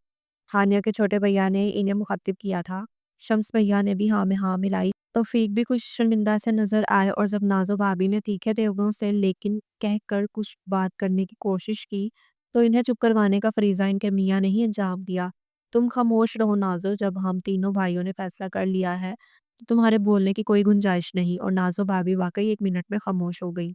ہانیہ کے چھوٹے بھیا نے انہیں مخاطب کیا تھا۔ شمس بھیا نے بھی ہاں میں ہاں ملائی۔ توفیق بھی کچھ شرمندہ سے نظر آئے اور جب نازو بھابی نے تیکھے تیوروں سے لیکن کہہ کر کچھ بات کرنے کی کوشش کی تو انہیں چپ کروانے کا فریضہ ان کے میاں نے ہی انجام دیا۔ تم خاموش رہو نازو، جب ہم تینوں بھائیوں نے فیصلہ کر لیا ہے تو تمہارے بولنے کی کوئی گنجائش نہیں۔ اور نازو بھابی واقعی 1 منٹ میں خاموش ہو گئی۔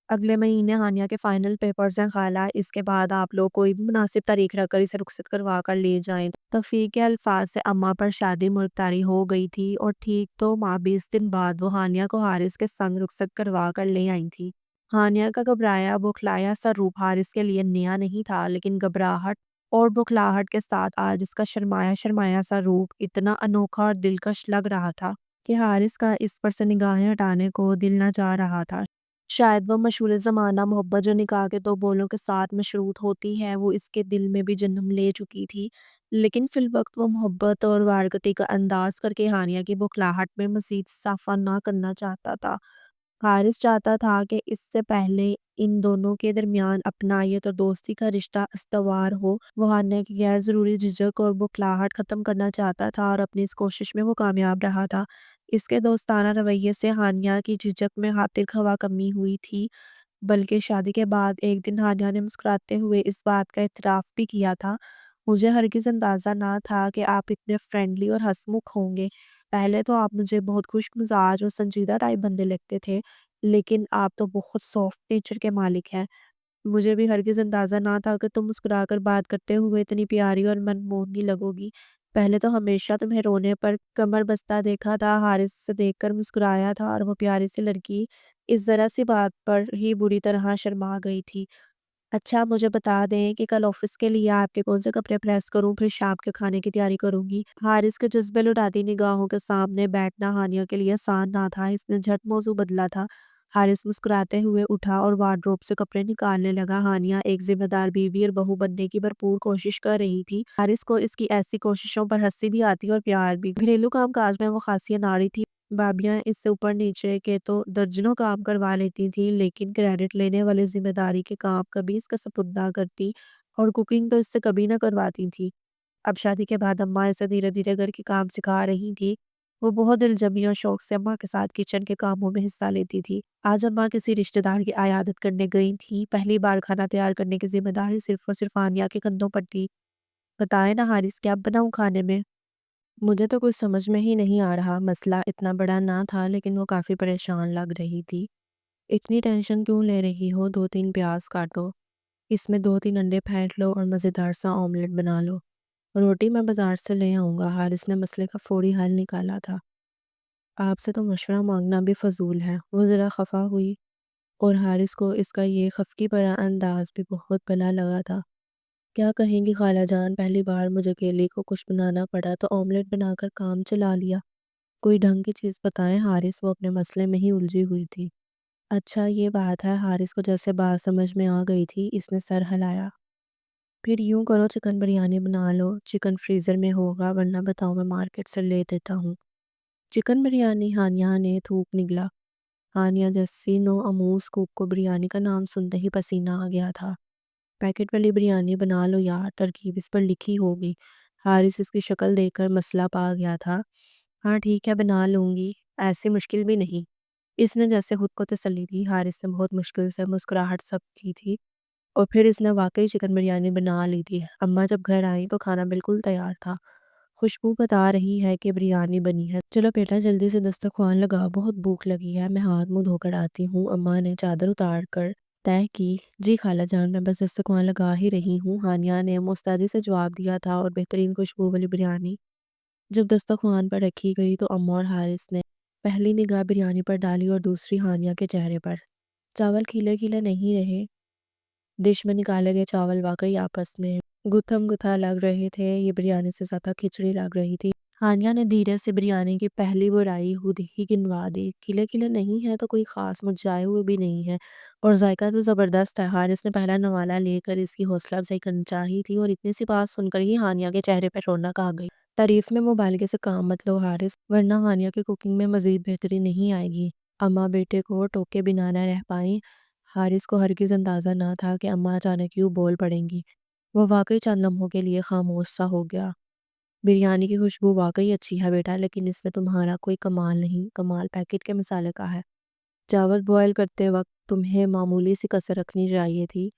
اگلے مہینے ہانیہ کے فائنل پیپرز ہیں خالہ، اس کے بعد آپ لوگ کوئی بھی مناسب تاریخ رکھ کر اسے رخصت کروا کر لے جائیں۔ توفیق کے الفاظ سے اماں پر شادی ملتوی ہو گئی تھی اور ٹھیک تو ماہ 20 دن بعد وہ ہانیہ کو حارث کے سنگ رخصت کروا کر لے آئی تھی۔ ہانیہ کا گھبرایا بوکھلایا سا روپ حارث کے لیے نیا نہیں تھا، لیکن گھبراہٹ اور بوکھلاہٹ کے ساتھ آج اس کا شرمایا شرمایا سا روپ اتنا انوکھا اور دلکش لگ رہا تھا کہ حارث کا اس پر سے نگاہیں ہٹانے کو دل نہ چاہ رہا تھا۔ شاید وہ مشہور زمانہ محبت جو نکاح کے 2 بولوں کے ساتھ مشروط ہوتی ہے وہ اس کے دل میں بھی جنم لے چکی تھی، لیکن فی الوقت وہ محبت اور وارگتی کا انداز کر کے ہانیہ کی بوکھلاہٹ میں مزید اضافہ نہ کرنا چاہتا تھا۔ حارث چاہتا تھا کہ اس سے پہلے ان دونوں کے درمیان اپنائیت اور دوستی کا رشتہ استوار ہو۔ وہ ہانیہ کی غیر ضروری جھجک اور بوکھلاہٹ ختم کرنا چاہتا تھا اور اپنی اس کوشش میں وہ کامیاب رہا تھا۔ اس کے دوستانہ رویے سے ہانیہ کی جھجک میں خاطر خواہ کمی ہوئی تھی، بلکہ شادی کے بعد ایک دن ہانیہ نے مسکراتے ہوئے اس بات کا اعتراف بھی کیا تھا۔ مجھے ہرگز اندازہ نہ تھا کہ آپ اتنے فرینڈلی اور ہنسمکھ ہوں گے۔ پہلے تو آپ مجھے بہت خشک مزاج اور سنجیدہ ٹائپ بندے لگتے تھے، لیکن آپ تو بہت سافٹ نیچر کے مالک ہیں۔ مجھے بھی ہرگز اندازہ نہ تھا کہ تم مسکرا کر بات کرتے ہوئے اتنی پیاری اور من موہنی لگو گی۔ پہلے تو ہمیشہ تمہیں رونے پر کمر بستہ دیکھا تھا، حارث سے دیکھ کر مسکرایا تھا اور وہ پیاری سی لڑکی اس ذرا سی بات پر ہی بری طرح شرما گئی تھی۔ اچھا مجھے بتا دیں کہ کل آفس کے لیے آپ کے کون سے کپڑے پریس کروں، پھر شام کے کھانے کی تیاری کروں گی۔ حارث کے جذبے لٹاتی نگاہوں کے سامنے بیٹھنا ہانیہ کے لیے آسان نہ تھا۔ اس نے جھٹ موضوع بدلا تھا۔ حارث مسکراتے ہوئے اٹھا اور وارڈروب سے کپڑے نکالنے لگا۔ ہانیہ ایک ذمہ دار بیوی اور بہو بننے کی بھرپور کوشش کر رہی تھی۔ حارث کو اس کی ایسی کوششوں پر ہنسی بھی آتی اور پیار بھی۔ گھریلو کام کاج میں وہ خاصیت ناری تھی۔ بھابیاں اس سے اوپر نیچے کے تو درجنوں کام کروا لیتی تھیں، لیکن کریڈٹ لینے والے ذمہ داری کے کام کبھی اس کا سپرد نہ کرتی، اور کوکنگ تو اس سے کبھی نہ کرواتی تھی۔ اب شادی کے بعد اماں اسے دھیرے دھیرے گھر کے کام سکھا رہی تھی۔ وہ بہت دلجمی اور شوق سے اماں کے ساتھ کچن کے کاموں میں حصہ لیتی تھی۔ آج اماں کسی رشتہ دار کی عیادت کرنے گئی تھی۔ پہلی بار کھانا تیار کرنے کی ذمہ داری صرف اور صرف ہانیہ کے کندھوں پر تھی۔ بتائیں نا حارث، کیا بناؤں کھانے میں؟ مجھے تو کچھ سمجھ میں ہی نہیں آ رہا۔ مسئلہ اتنا بڑا نہ تھا، لیکن وہ کافی پریشان لگ رہی تھی۔ اتنی ٹینشن کیوں لے رہی ہو؟ 2-3 پیاز کاٹو، اس میں 2-3 انڈے پھینٹ لو اور مزیدار سا آملیٹ بنا لو۔ روٹی میں بازار سے لے آؤں گا۔ حارث نے مسئلے کا فوری حل نکالا تھا۔ آپ سے تو مشورہ مانگنا بھی فضول ہے۔ وہ ذرا خفا ہوئی، اور حارث کو اس کا یہ خفگی بھرا انداز بھی بہت بھلا لگا تھا۔ کیا کہیں گی خالہ جان، پہلی بار مجھے اکیلی کو کچھ بنانا پڑا تو آملیٹ بنا کر کام چلا لیا۔ کوئی ڈھنگ کی چیز بتائیں حارث، وہ اپنے مسئلے میں ہی الجھی ہوئی تھی۔ اچھا یہ بات ہے، حارث کو جیسے بات سمجھ میں آ گئی تھی۔ اس نے سر ہلایا۔ پھر یوں کرو، چکن بریانی بنا لو۔ چکن فریزر میں ہوگا، ورنہ بتاؤ میں مارکیٹ سے لے دیتا ہوں۔ چکن بریانی؟ ہانیہ نے تھوک نگلا۔ ہانیہ جیسی نو آموز کوک کو بریانی کا نام سنتے ہی پسینہ آ گیا تھا۔ پیکٹ والی بریانی بنا لو یار، ترکیب اس پر لکھی ہوگی۔ حارث اس کی شکل دیکھ کر مسئلہ پا گیا تھا۔ ہاں ٹھیک ہے، بنا لوں گی، ایسے مشکل بھی نہیں۔ اس نے جیسے خود کو تسلی دی۔ حارث نے بہت مشکل سے مسکراہٹ سب کی تھی، اور پھر اس نے واقعی چکن بریانی بنا لی تھی۔ اماں جب گھر آئیں تو کھانا بالکل تیار تھا۔ خوشبو بتا رہی ہے کہ بریانی بنی ہے۔ چلو بیٹا جلدی سے دسترخوان لگا، بہت بھوک لگی ہے، میں ہاتھ منہ دھو کر آتی ہوں۔ اماں نے چادر اتار کر طے کی۔ جی خالہ جان، میں بس دسترخوان لگا ہی رہی ہوں، ہانیہ نے مستعدی سے جواب دیا تھا، اور بہترین خوشبو والی بریانی جب دسترخوان پر رکھی گئی تو اماں اور حارث نے پہلی نگاہ بریانی پر ڈالی اور دوسری ہانیہ کے چہرے پر۔ چاول کھیلے کھیلے نہیں رہے۔ ڈش میں نکالے گئے چاول واقعی آپس میں گتھم گتھا لگ رہے تھے۔ یہ بریانی سے زیادہ کھچڑی لگ رہی تھی۔ ہانیہ نے دھیرے سے بریانی کی پہلی برائی خود ہی گنوا دی۔ کھلے کھلے نہیں ہے تو کوئی خاص مرجھائے ہوئے بھی نہیں ہے، اور ذائقہ تو زبردست ہے۔ حارث نے پہلا نوالا لے کر اس کی حوصلہ افزائی کرنی چاہی تھی، اور اتنی سی بات سن کر ہی ہانیہ کے چہرے پر رونق آ گئی۔ تعریف میں مبالغے سے کام مت لو حارث، ورنہ ہانیہ کی کوکنگ میں مزید بہتری نہیں آئے گی۔ اماں بیٹے کو ٹوکے بنا نہ رہ پائیں۔ حارث کو ہرگز اندازہ نہ تھا کہ اماں اچانک یوں بول پڑیں گی۔ وہ واقعی چند لمحوں کے لیے خاموش سا ہو گیا۔ بریانی کی خوشبو واقعی اچھی ہے بیٹا، لیکن اس میں تمہارا کوئی کمال نہیں، کمال پیکٹ کے مسالے کا ہے۔ چاول بوائل کرتے وقت تمہیں معمولی سی کسر رکھنی چاہیے تھی،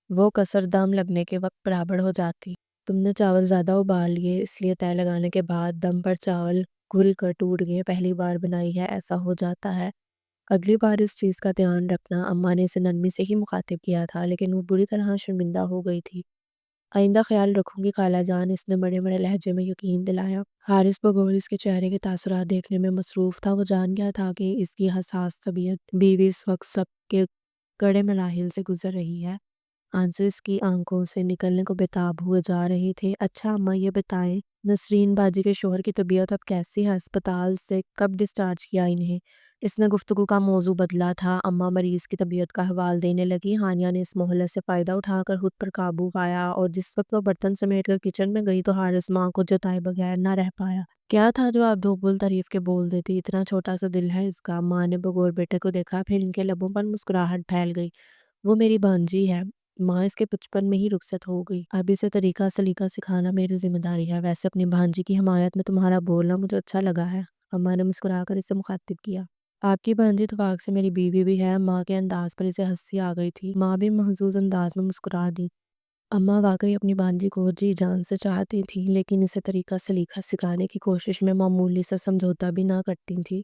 وہ کسر دم لگنے کے وقت برابر ہو جاتی۔ تم نے چاول زیادہ ابال لیے، اس لیے تہہ لگانے کے بعد دم پر چاول گھل کر ٹوٹ گئے۔ پہلی بار بنائی ہے، ایسا ہو جاتا ہے، اگلی بار اس چیز کا دھیان رکھنا۔ اماں نے اسے نرمی سے ہی مخاطب کیا تھا، لیکن وہ بری طرح شرمندہ ہو گئی تھی۔ آئندہ خیال رکھوں گی خالہ جان، اس نے بڑے بڑے لہجے میں یقین دلایا۔ حارث بغور اس کے چہرے کے تاثرات دیکھنے میں مصروف تھا۔ وہ جان گیا تھا کہ اس کی حساس طبیعت بیوی اس وقت سب کے کڑے مراحل سے گزر رہی ہے۔ آنسو اس کی آنکھوں سے نکلنے کو بےتاب ہوئے جا رہے تھے۔ اچھا اماں یہ بتائیں، نسرین باجی کے شوہر کی طبیعت اب کیسی ہے؟ ہسپتال سے کب ڈسچارج کیا انہیں؟ اس نے گفتگو کا موضوع بدلا تھا۔ اماں مریض کی طبیعت کا حوال دینے لگی۔ ہانیہ نے اس مہلت سے فائدہ اٹھا کر خود پر قابو پایا، اور جس وقت وہ برتن سمیٹ کر کچن میں گئی تو حارث ماں کو جتائے بغیر نہ رہ پایا۔ کیا تھا جو آپ دو بول تعریف کے بول دیتی؟ اتنا چھوٹا سا دل ہے اس کا۔ ماں نے بغور بیٹے کو دیکھا، پھر ان کے لبوں پر مسکراہٹ پھیل گئی۔ وہ میری بانجی ہے۔ ماں اس کے بچپن میں ہی رخصت ہو گئی، اب اسے طریقہ سلیقہ سکھانا میری ذمہ داری ہے۔ ویسے اپنی بانجی کی حمایت میں تمہارا بولنا مجھے اچھا لگا ہے، اماں نے مسکرا کر اسے مخاطب کیا۔ آپ کی بانجی اتفاق سے میری بیوی بھی ہے۔ ماں کے انداز پر اسے ہنسی آ گئی تھی۔ ماں بھی محظوظ انداز میں مسکرا دی۔ اماں واقعی اپنی بانجی کو جی جان سے چاہتی تھی، لیکن اسے طریقہ سلیقہ سکھانے کی کوشش میں معمولی سا سمجھوتا بھی نہ کرتی تھی۔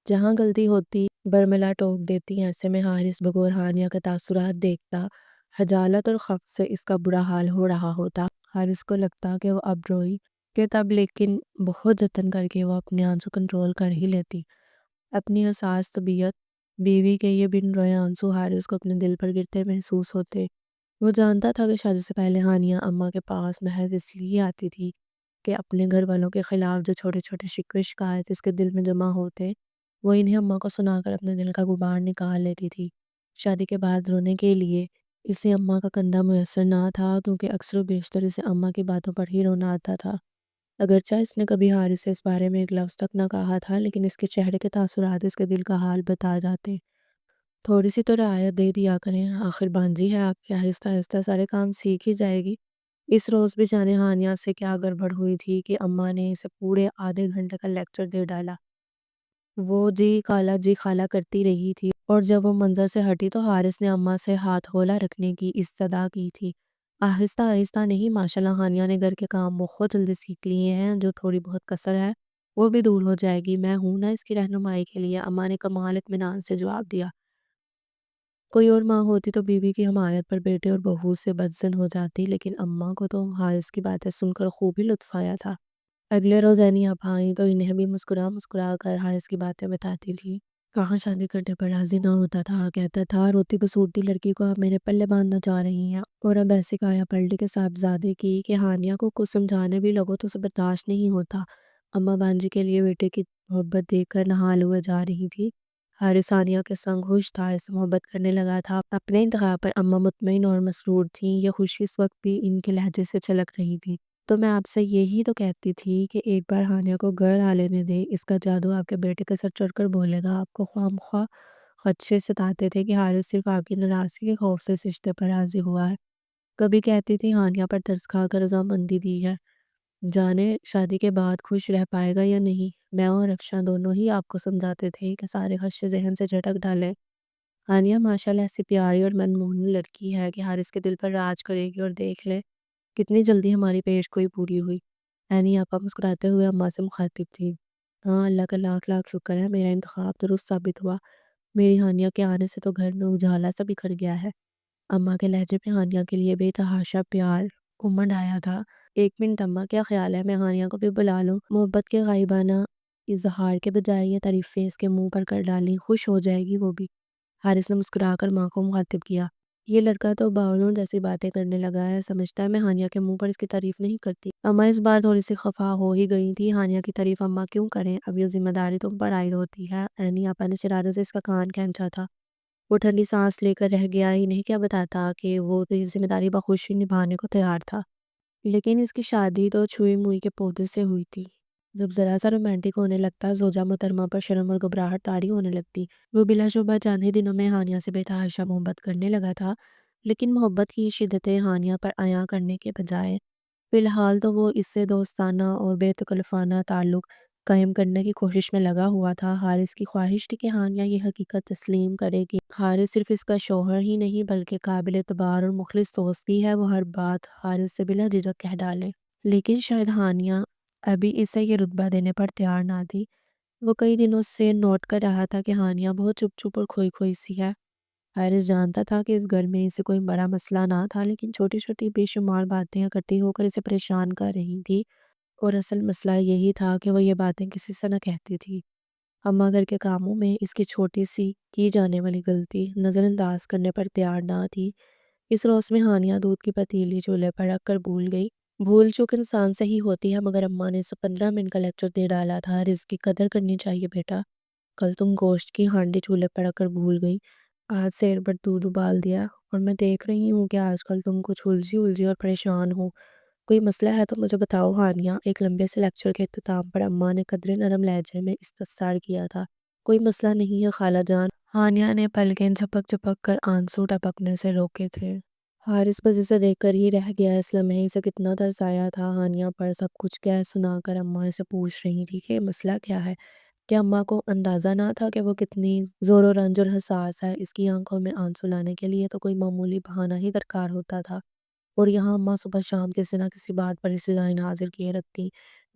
جہاں غلطی ہوتی برملا ٹوک دیتی۔ ایسے میں حارث بغور ہانیہ کا تاثرات دیکھتا، خجالت اور خفت سے اس کا برا حال ہو رہا ہوتا۔ حارث کو لگتا کہ وہ اب روئی کہ تب، لیکن بہت جتن کر کے وہ اپنے آنسو کنٹرول کر ہی لیتی۔ اپنی حساس طبیعت بیوی کے یہ بن روئے آنسو حارث کو اپنے دل پر گرتے محسوس ہوتے۔ وہ جانتا تھا کہ شادی سے پہلے ہانیہ اماں کے پاس محض اس لیے آتی تھی کہ اپنے گھر والوں کے خلاف جو چھوٹے چھوٹے شکوے شکایت اس کے دل میں جمع ہوتے وہ انہیں اماں کو سنا کر اپنے دل کا غبار نکال لیتی تھی۔ شادی کے بعد رونے کے لیے اسے اماں کا کندھا میسر نہ تھا، کیونکہ اکثر و بیشتر اسے اماں کی باتوں پر ہی رونا آتا تھا۔ اگرچہ اس نے کبھی حارث سے اس بارے میں ایک لفظ تک نہ کہا تھا، لیکن اس کے چہرے کے تاثرات اس کے دل کا حال بتا جاتے۔ تھوڑی سی تو رعایت دے دیا کریں، آخر بانجی ہے آپ کے، آہستہ آہستہ سارے کام سیکھ ہی جائے گی۔ اس روز بھی جانے ہانیہ سے کیا گڑبڑ ہوئی تھی کہ اماں نے اسے پورے آدھے گھنٹے کا لیکچر دے ڈالا۔ وہ جی خالہ کرتی رہی تھی، اور جب وہ منظر سے ہٹی تو حارث نے اماں سے ہاتھ ہولا رکھنے کی استدعا کی تھی۔ آہستہ آہستہ نہیں، ماشاءاللہ ہانیہ نے گھر کے کام بہت جلدی سیکھ لیے ہیں، جو تھوڑی بہت کسر ہے وہ بھی دور ہو جائے گی، میں ہوں نا اس کی رہنمائی کے لیے، اماں نے کمال اطمینان سے جواب دیا۔ کوئی اور ماں ہوتی تو بیوی کی حمایت پر بیٹے اور بہو سے بدظن ہو جاتی، لیکن اماں کو تو حارث کی باتیں سن کر خوب ہی لطف آیا تھا۔ اگلے روز عینی اب آئیں تو انہیں بھی مسکرا مسکرا کر حارث کی باتیں بتاتی تھی۔ کہاں شادی کرنے پر راضی نہ ہوتا تھا، کہتا تھا روتی بسورتی لڑکی کو آپ میرے پلے باندھنا چاہ رہی ہیں، اور اب ایسی کایا پلٹی کے صاحبزادے کی کہ ہانیہ کو کچھ سمجھانے بھی لگو تو اسے برداشت نہیں ہوتا۔ اماں بانجی کے لیے بیٹے کی محبت دیکھ کر نہال ہوئے جا رہی تھی۔ حارث ہانیہ کے سنگ خوش تھا، اس سے محبت کرنے لگا تھا۔ اپنے انتخاب پر اماں مطمئن اور مسرور تھیں، یہ خوشی اس وقت بھی ان کے لہجے سے چھلک رہی تھی۔ تو میں آپ سے یہی تو کہتی تھی کہ ایک بار ہانیہ کو گھر آ لینے دیں، اس کا جادو آپ کے بیٹے کے سر چڑھ کر بولے گا۔ آپ کو خواہ مخواہ خدشے ستاتے تھے کہ حارث صرف آپ کی ناراضگی کے خوف سے اس رشتے پر راضی ہوا ہے۔ کبھی کہتی تھی ہانیہ پر ترس کھا کر رضامندی دی ہے، جانے شادی کے بعد خوش رہ پائے گا یا نہیں۔ میں اور افشاں دونوں ہی آپ کو سمجھاتے تھے کہ سارے خدشے ذہن سے جھٹک ڈالیں۔ ہانیہ ماشاءاللہ ایسی پیاری اور منموہن لڑکی ہے کہ حارث کے دل پر راج کرے گی، اور دیکھ لے کتنی جلدی ہماری پیش گوئی پوری ہوئی۔ عینی آپا مسکراتے ہوئے اماں سے مخاطب تھی۔ ہاں، اللہ کا لاکھ لاکھ شکر ہے، میرا انتخاب درست ثابت ہوا۔ میری ہانیہ کے آنے سے تو گھر میں اجالا سا بکھر گیا ہے۔ اماں کے لہجے پہ ہانیہ کے لیے بے تحاشا پیار امڑ آیا تھا۔ ایک منٹ اماں، کیا خیال ہے میں ہانیہ کو بھی بلا لوں؟ محبت کے غائبانہ اظہار کے بجائے یہ تعریفیں اس کے منہ پر کر ڈالیں، خوش ہو جائے گی وہ بھی۔ حارث نے مسکرا کر ماں کو مخاطب کیا۔ یہ لڑکا تو باولوں جیسی باتیں کرنے لگا ہے، سمجھتا ہے میں ہانیہ کے منہ پر اس کی تعریف نہیں کرتی۔ اماں اس بار تھوڑی سی خفا ہو ہی گئی تھی، ہانیہ کی تعریف اماں کیوں کریں، اب یہ ذمہ داری تم پر عائد ہوتی ہے۔ عینی آپا نے شرارت سے اس کا کان کھینچا تھا۔ وہ ٹھنڈی سانس لے کر رہ گیا، انہیں کیا بتاتا کہ وہ تو یہ ذمہ داری بخوشی نبھانے کو تیار تھا، لیکن اس کی شادی تو چھوئی موئی کے پودے سے ہوئی تھی۔ جب ذرا سا رومانٹک ہونے لگتا، زوجہ محترمہ پر شرم اور گھبراہٹ طاری ہونے لگتی۔ وہ بلا شبہ چند ہی دنوں میں ہانیہ سے بے تحاشا محبت کرنے لگا تھا، لیکن محبت کی شدتیں ہانیہ پر عیاں کرنے کے بجائے فی الحال تو وہ اس سے دوستانہ اور بے تکلفانہ تعلق قائم کرنے کی کوشش میں لگا ہوا تھا۔ حارث کی خواہش تھی کہ ہانیہ یہ حقیقت تسلیم کرے کہ حارث صرف اس کا شوہر ہی نہیں بلکہ قابل اعتبار اور مخلص دوست بھی ہے، وہ ہر بات حارث سے بلا جھجک کہہ ڈالے۔ لیکن شاید ہانیہ ابھی اسے یہ رتبہ دینے پر تیار نہ تھی۔ وہ کئی دنوں سے نوٹ کر رہا تھا کہ ہانیہ بہت چپ چپ اور کھوئی کھوئی سی ہے۔ حارث جانتا تھا کہ اس گھر میں اسے کوئی بڑا مسئلہ نہ تھا، لیکن چھوٹی چھوٹی بے شمار باتیں اکٹھی ہو کر اسے پریشان کر رہی تھی، اور اصل مسئلہ یہی تھا کہ وہ یہ باتیں کسی سے نہ کہتی تھی۔ اماں گھر کے کاموں میں اس کی چھوٹی سی کی جانے والی غلطی نظر انداز کرنے پر تیار نہ تھی۔ اس روز میں ہانیہ دودھ کی پتیلی چولہے پر رکھ کر بھول گئی۔ بھول چوک انسان سے ہی ہوتی ہے، مگر اماں نے اسے 15 منٹ کا لیکچر دے ڈالا تھا۔ رزق کی قدر کرنی چاہیے بیٹا، کل تم گوشت کی ہانڈی چولہے پر رکھ کر بھول گئی، آج سیر پر دودھ ابال دیا، اور میں دیکھ رہی ہوں کہ آج کل تم کچھ الجھی اور پریشان ہو۔ کوئی مسئلہ ہے تو مجھے بتاؤ ہانیہ۔ ایک لمبے سے لیکچر کے اختتام پر اماں نے قدرے نرم لہجے میں استفسار کیا تھا۔ کوئی مسئلہ نہیں ہے خالہ جان، ہانیہ نے پلکیں جھپک جھپک کر آنسو ٹپکنے سے روکے تھے۔ حارث بس اسے دیکھ کر ہی رہ گیا، اس لمحے اسے کتنا ترس آیا تھا۔ ہانیہ پر سب کچھ کہہ سنا کر اماں اسے پوچھ رہی تھی کہ یہ مسئلہ کیا ہے۔ کیا اماں کو اندازہ نہ تھا کہ وہ کتنی زور و رنج اور حساس ہے؟ اس کی آنکھوں میں آنسو لانے کے لیے تو کوئی معمولی بہانہ ہی درکار ہوتا تھا، اور یہاں اماں صبح شام کسی نہ کسی بات پر اسے لائی حاضر کیے رکھتی۔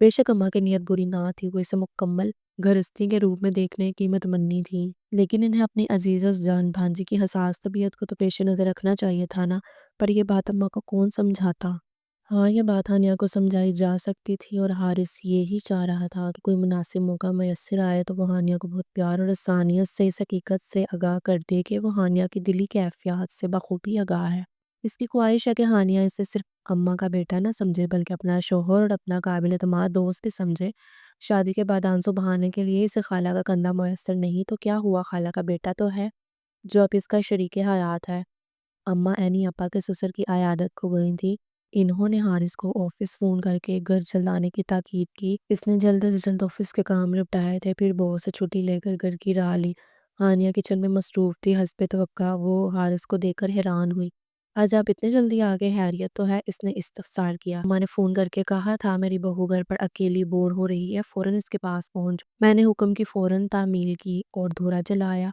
بے شک اماں کی نیت بری نہ تھی، وہ اسے مکمل گھرستی کے روپ میں دیکھنے کی متمنی تھی، لیکن انہیں اپنی عزیز جان بھانجی کی حساس طبیعت کو تو پیش نظر رکھنا چاہیے تھا نا۔ پر یہ بات اماں کو کون سمجھاتا؟ ہاں، یہ بات ہانیہ کو سمجھائی جا سکتی تھی، اور حارث یہی چاہ رہا تھا کہ کوئی مناسب موقع میسر آئے تو وہ ہانیہ کو بہت پیار اور آسانیت سے اس حقیقت سے آگاہ کر دے کہ وہ ہانیہ کی دلی کیفیات سے بخوبی آگاہ ہے۔ اس کی خواہش ہے کہ ہانیہ اسے صرف اماں کا بیٹا نہ سمجھے بلکہ اپنا شوہر اور اپنا قابل اعتماد دوست بھی سمجھے۔ شادی کے بعد آنسو بہانے کے لیے اسے خالہ کا کندھا میسر نہیں تو کیا ہوا، خالہ کا بیٹا تو ہے جو اب اس کا شریک حیات ہے۔ اماں اینی اپا کے سسر کی عیادت کو گئی تھی۔ انہوں نے حارث کو آفس فون کر کے گھر جلد آنے کی تاکید کی۔ اس نے جلد از جلد آفس کے کام نپٹائے تھے، پھر باس سے چھٹی لے کر گھر کی راہ لی۔ ہانیہ کچن میں مصروف تھی، حسب توقع وہ حارث کو دیکھ کر حیران ہوئی۔ آج آپ اتنے جلدی آگے، خیریت تو ہے؟ اس نے استفسار کیا۔ اماں نے فون کر کے کہا تھا میری بہو گھر پر اکیلی بور ہو رہی ہے، فوراً اس کے پاس پہنچ۔ میں نے حکم کی فوراً تعمیل کی اور دھورا جلایا۔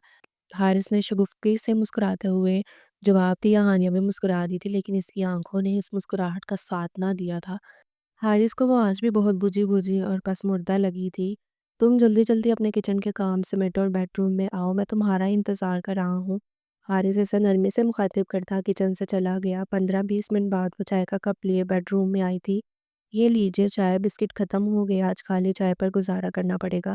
حارث نے شگفتگی سے مسکراتے ہوئے جواب دیا۔ ہانیہ بھی مسکرا دی تھی لیکن اس کی آنکھوں نے اس مسکراہٹ کا ساتھ نہ دیا تھا۔ حارث کو وہ آج بھی بہت بجھی بجھی اور پسمردہ لگی تھی۔ تم جلدی جلدی اپنے کچن کے کام سمیٹو اور بیڈ روم میں آؤ، میں تمہارا ہی انتظار کر رہا ہوں۔ حارث اسے نرمی سے مخاطب کرتا کچن سے چلا گیا۔ 15-20 منٹ بعد وہ چائے کا کپ لیے بیڈ روم میں آئی تھی۔ یہ لیجئے چائے، بسکٹ ختم ہو گیا، آج خالی چائے پر گزارا کرنا پڑے گا۔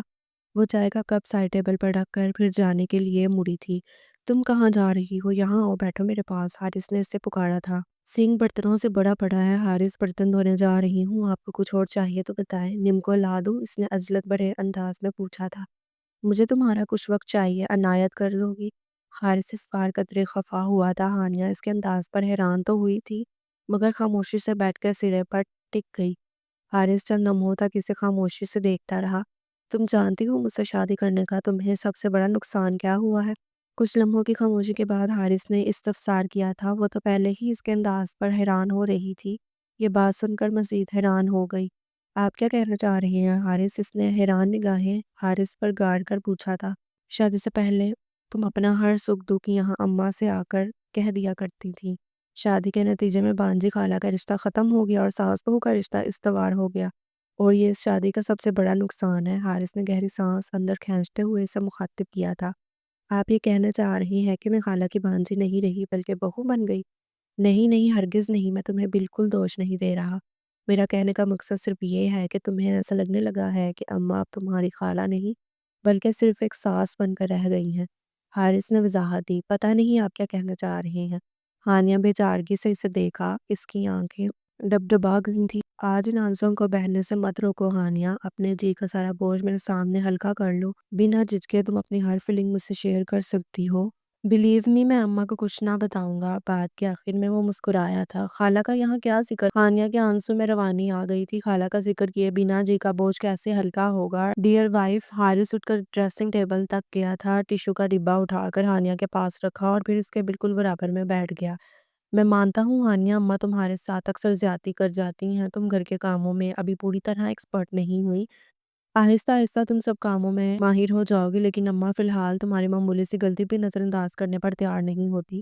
وہ چائے کا کپ سائڈ ٹیبل پر رکھ کر پھر جانے کے لیے مڑی تھی۔ تم کہاں جا رہی ہو؟ یہاں آؤ، بیٹھو میرے پاس، حارث نے اسے پکارا تھا۔ سنک برتنوں سے بڑا پڑا ہے۔ حارث برتن دھونے جا رہی ہوں، آپ کو کچھ اور چاہیے تو بتائیں، نم کو لا دوں؟ اس نے عجلت بھرے انداز میں پوچھا تھا۔ مجھے تمہارا کچھ وقت چاہیے، عنایت کر دو گی؟ حارث اس بار قدرے خفا ہوا تھا۔ ہانیہ اس کے انداز پر حیران تو ہوئی تھی مگر خاموشی سے بیٹھ کر سرے پر ٹک گئی۔ حارث چند لمحوں تک اسے خاموشی سے دیکھتا رہا۔ تم جانتی ہو مجھ سے شادی کرنے کا تمہیں سب سے بڑا نقصان کیا ہوا ہے؟ کچھ لمحوں کی خاموشی کے بعد حارث نے استفسار کیا تھا۔ وہ تو پہلے ہی اس کے انداز پر حیران ہو رہی تھی، یہ بات سن کر مزید حیران ہو گئی۔ آپ کیا کہنا چاہ رہی ہیں حارث؟ اس نے حیران نگاہیں حارث پر گاڑ کر پوچھا تھا۔ شادی سے پہلے تم اپنا ہر سکھ دکھ یہاں اماں سے آ کر کہہ دیا کرتی تھی۔ شادی کے نتیجے میں بانجی خالہ کا رشتہ ختم ہو گیا اور ساس بہو کا رشتہ استوار ہو گیا، اور یہ اس شادی کا سب سے بڑا نقصان ہے۔ حارث نے گہری سانس اندر کھینچتے ہوئے اسے مخاطب کیا تھا۔ آپ یہ کہنا چاہ رہی ہیں کہ میں خالہ کی بانجی نہیں رہی بلکہ بہو بن گئی؟ نہیں نہیں، ہرگز نہیں، میں تمہیں بالکل دوش نہیں دے رہا۔ میرا کہنے کا مقصد صرف یہ ہے کہ تمہیں ایسا لگنے لگا ہے کہ اماں اب تمہاری خالہ نہیں بلکہ صرف ایک ساس بن کر رہ گئی ہیں۔ حارث نے وضاحت دی۔ پتہ نہیں آپ کیا کہنا چاہ رہے ہیں۔ ہانیہ بے چارگی سے اسے دیکھا، اس کی آنکھیں ڈبڈبا گئی تھی۔ آج ان آنسوں کو بہنے سے مت روکو ہانیہ، اپنے جی کا سارا بوجھ میرے سامنے ہلکا کر لو، بنا جھجکے تم اپنی ہر فیلنگ مجھ سے شیئر کر سکتی ہو۔ بلیو می، میں اماں کو کچھ نہ بتاؤں گا۔ بات کے آخر میں وہ مسکرایا تھا۔ خالہ کا یہاں کیا ذکر؟ ہانیہ کے آنسوں میں روانی آ گئی تھی۔ خالہ کا ذکر کیے بنا جی کا بوجھ کیسے ہلکا ہوگا؟ ڈیئر وائف، حارث اٹھ کر ڈریسنگ ٹیبل تک گیا تھا، ٹیشو کا ڈبہ اٹھا کر ہانیہ کے پاس رکھا اور پھر اس کے بالکل برابر میں بیٹھ گیا۔ میں مانتا ہوں ہانیہ، اماں تمہارے ساتھ اکثر زیادتی کر جاتی ہیں، تم گھر کے کاموں میں ابھی پوری طرح ایکسپرٹ نہیں ہوئی۔ آہستہ آہستہ تم سب کاموں میں ماہر ہو جاؤ گی، لیکن اماں فی الحال تمہاری معمولی سی غلطی بھی نظر انداز کرنے پر تیار نہیں ہوتی۔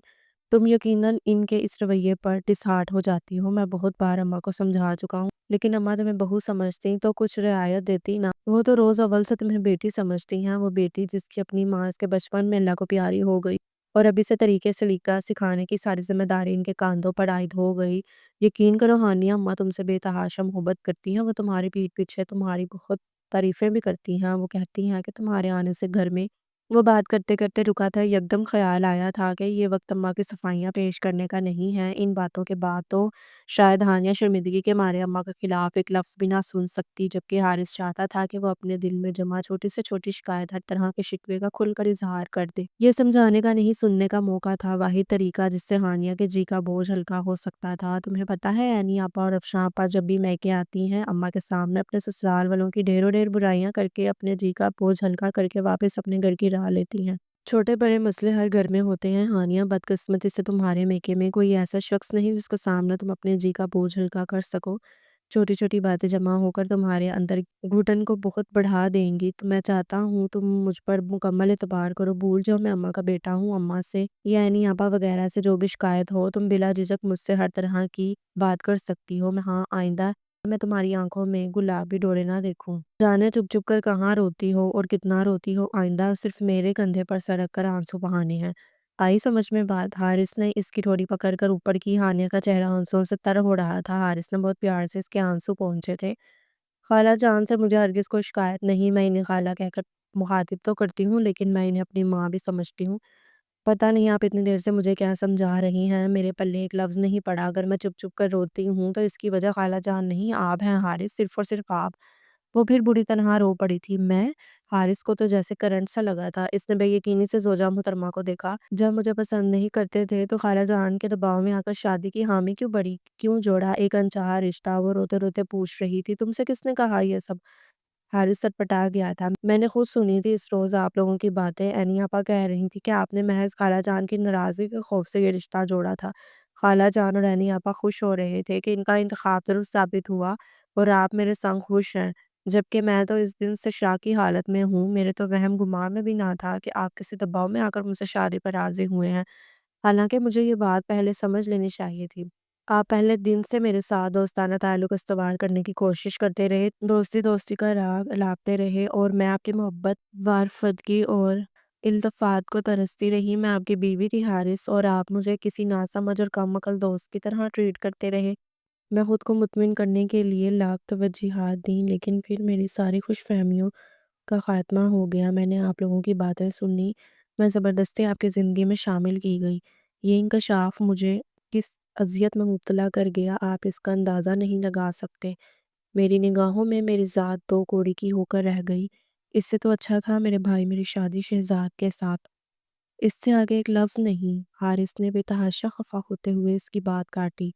تم یقیناً ان کے اس رویے پر ڈسہارٹ ہو جاتی ہو۔ میں بہت بار اماں کو سمجھا چکا ہوں لیکن اماں تمہیں بہو سمجھتی تو کچھ رعایت دیتی نا۔ وہ تو روز اول سے تمہیں بیٹی سمجھتی ہیں، وہ بیٹی جس کی اپنی ماں اس کے بچپن میں اللہ کو پیاری ہو گئی اور اب اسے طریقے سلیقہ سکھانے کی ساری ذمہ داری ان کے کاندھوں پر عائد ہو گئی۔ یقین کرو ہانیہ، اماں تم سے بے تحاشا محبت کرتی ہیں، وہ تمہاری پیٹھ پیچھے تمہاری بہت تعریفیں بھی کرتی ہیں۔ وہ کہتی ہیں کہ تمہارے آنے سے گھر میں… وہ بات کرتے کرتے رکا تھا۔ یکدم خیال آیا تھا کہ یہ وقت اماں کی صفائیاں پیش کرنے کا نہیں ہے۔ ان باتوں کے بعد تو شاید ہانیہ شرمندگی کے مارے اماں کے خلاف ایک لفظ بھی نہ سن سکتی، جبکہ حارث چاہتا تھا کہ وہ اپنے دل میں جمع چھوٹی سے چھوٹی شکایت، ہر طرح کے شکوے کا کھل کر اظہار کر دے۔ یہ سمجھانے کا نہیں، سننے کا موقع تھا، واحد طریقہ جس سے ہانیہ کے جی کا بوجھ ہلکا ہو سکتا تھا۔ تمہیں پتہ ہے اینی آپا اور افشاں آپا جب بھی میکے آتی ہیں، اماں کے سامنے اپنے سسرال والوں کی ڈھیروں ڈھیر برائیاں کر کے اپنے جی کا بوجھ ہلکا کر کے واپس اپنے گھر کی راہ لیتی ہیں۔ چھوٹے بڑے مسئلے ہر گھر میں ہوتے ہیں ہانیہ، بدقسمتی سے تمہارے میکے میں کوئی ایسا شخص نہیں جس کے سامنے تم اپنے جی کا بوجھ ہلکا کر سکو۔ چھوٹی چھوٹی باتیں جمع ہو کر تمہارے اندر گھٹن کو بہت بڑھا دیں گی۔ تو میں چاہتا ہوں تم مجھ پر مکمل اعتبار کرو، بھول جاؤ میں اماں کا بیٹا ہوں۔ اماں سے یا اینی آپا وغیرہ سے جو بھی شکایت ہو، تم بلا جھجک مجھ سے ہر طرح کی بات کر سکتی ہو۔ ہاں، آئندہ میں تمہاری آنکھوں میں گلابی ڈورے نہ دیکھوں۔ جانے چپ چپ کر کہاں روتی ہو اور کتنا روتی ہو، آئندہ صرف میرے کندھے پر سڑک کر آنسو بہانے ہیں۔ آئی سمجھ میں بات؟ حارث نے اس کی ٹھوڑی پکڑ کر اوپر کی۔ ہانیہ کا چہرہ آنسوؤں سے تر ہو رہا تھا۔ حارث نے بہت پیار سے اس کے آنسو پونچھے تھے۔ خالہ جان سے مجھے ہرگز کوئی شکایت نہیں، میں انہیں خالہ کہہ کر مخاطب تو کرتی ہوں لیکن میں انہیں اپنی ماں بھی سمجھتی ہوں۔ پتہ نہیں آپ اتنی دیر سے مجھے کیا سمجھا رہی ہیں، میرے پلے ایک لفظ نہیں پڑا۔ اگر میں چپ چپ کر روتی ہوں تو اس کی وجہ خالہ جان نہیں، آپ ہیں حارث، صرف اور صرف آپ۔ وہ پھر بری طرح رو پڑی تھی۔ میں؟ حارث کو تو جیسے کرنٹ سا لگا تھا۔ اس نے بے یقینی سے زوجہ محترمہ کو دیکھا۔ جب مجھے پسند نہیں کرتے تھے تو خالہ جان کے دباؤ میں آ کر شادی کی حامی کیوں بڑی؟ کیوں جوڑا ایک انچاہا رشتہ؟ وہ روتے روتے پوچھ رہی تھی۔ تم سے کس نے کہا یہ سب؟ حارث سٹپٹا گیا تھا۔ میں نے خود سنی تھی اس روز آپ لوگوں کی باتیں۔ اینی آپا کہہ رہی تھی کہ آپ نے محض خالہ جان کی ناراضگی کے خوف سے یہ رشتہ جوڑا تھا۔ خالہ جان اور اینی آپا خوش ہو رہے تھے کہ ان کا انتخاب درست ثابت ہوا اور آپ میرے سنگ خوش ہیں، جبکہ میں تو اس دن سے شاک کی حالت میں ہوں۔ میرے تو وہم گمان میں بھی نہ تھا کہ آپ کسی دباؤ میں آ کر مجھ سے شادی پر راضی ہوئے ہیں، حالانکہ مجھے یہ بات پہلے سمجھ لینی چاہیے تھی۔ آپ پہلے دن سے میرے ساتھ دوستانہ تعلق استوار کرنے کی کوشش کرتے رہے، دوستی دوستی کا راگ الاپتے رہے اور میں آپ کی محبت، وارفگی اور التفات کو ترستی رہی۔ میں آپ کی بیوی تھی حارث، اور آپ مجھے کسی ناسمجھ اور کم عقل دوست کی طرح ٹریٹ کرتے رہے۔ میں خود کو مطمئن کرنے کے لیے لاکھ توجیہات دیں، لیکن پھر میری ساری خوش فہمیوں کا خاتمہ ہو گیا۔ میں نے آپ لوگوں کی باتیں سنی، میں زبردستی آپ کی زندگی میں شامل کی گئی۔ یہ انکشاف مجھے کس اذیت میں مبتلا کر گیا آپ اس کا اندازہ نہیں لگا سکتے۔ میری نگاہوں میں میری ذات دو کوڑی کی ہو کر رہ گئی۔ اس سے تو اچھا تھا میرے بھائی میری شادی شہزاد کے ساتھ۔ اس سے آگے ایک لفظ نہیں۔ حارث نے بے تحاشا خفا ہوتے ہوئے اس کی بات کاٹی۔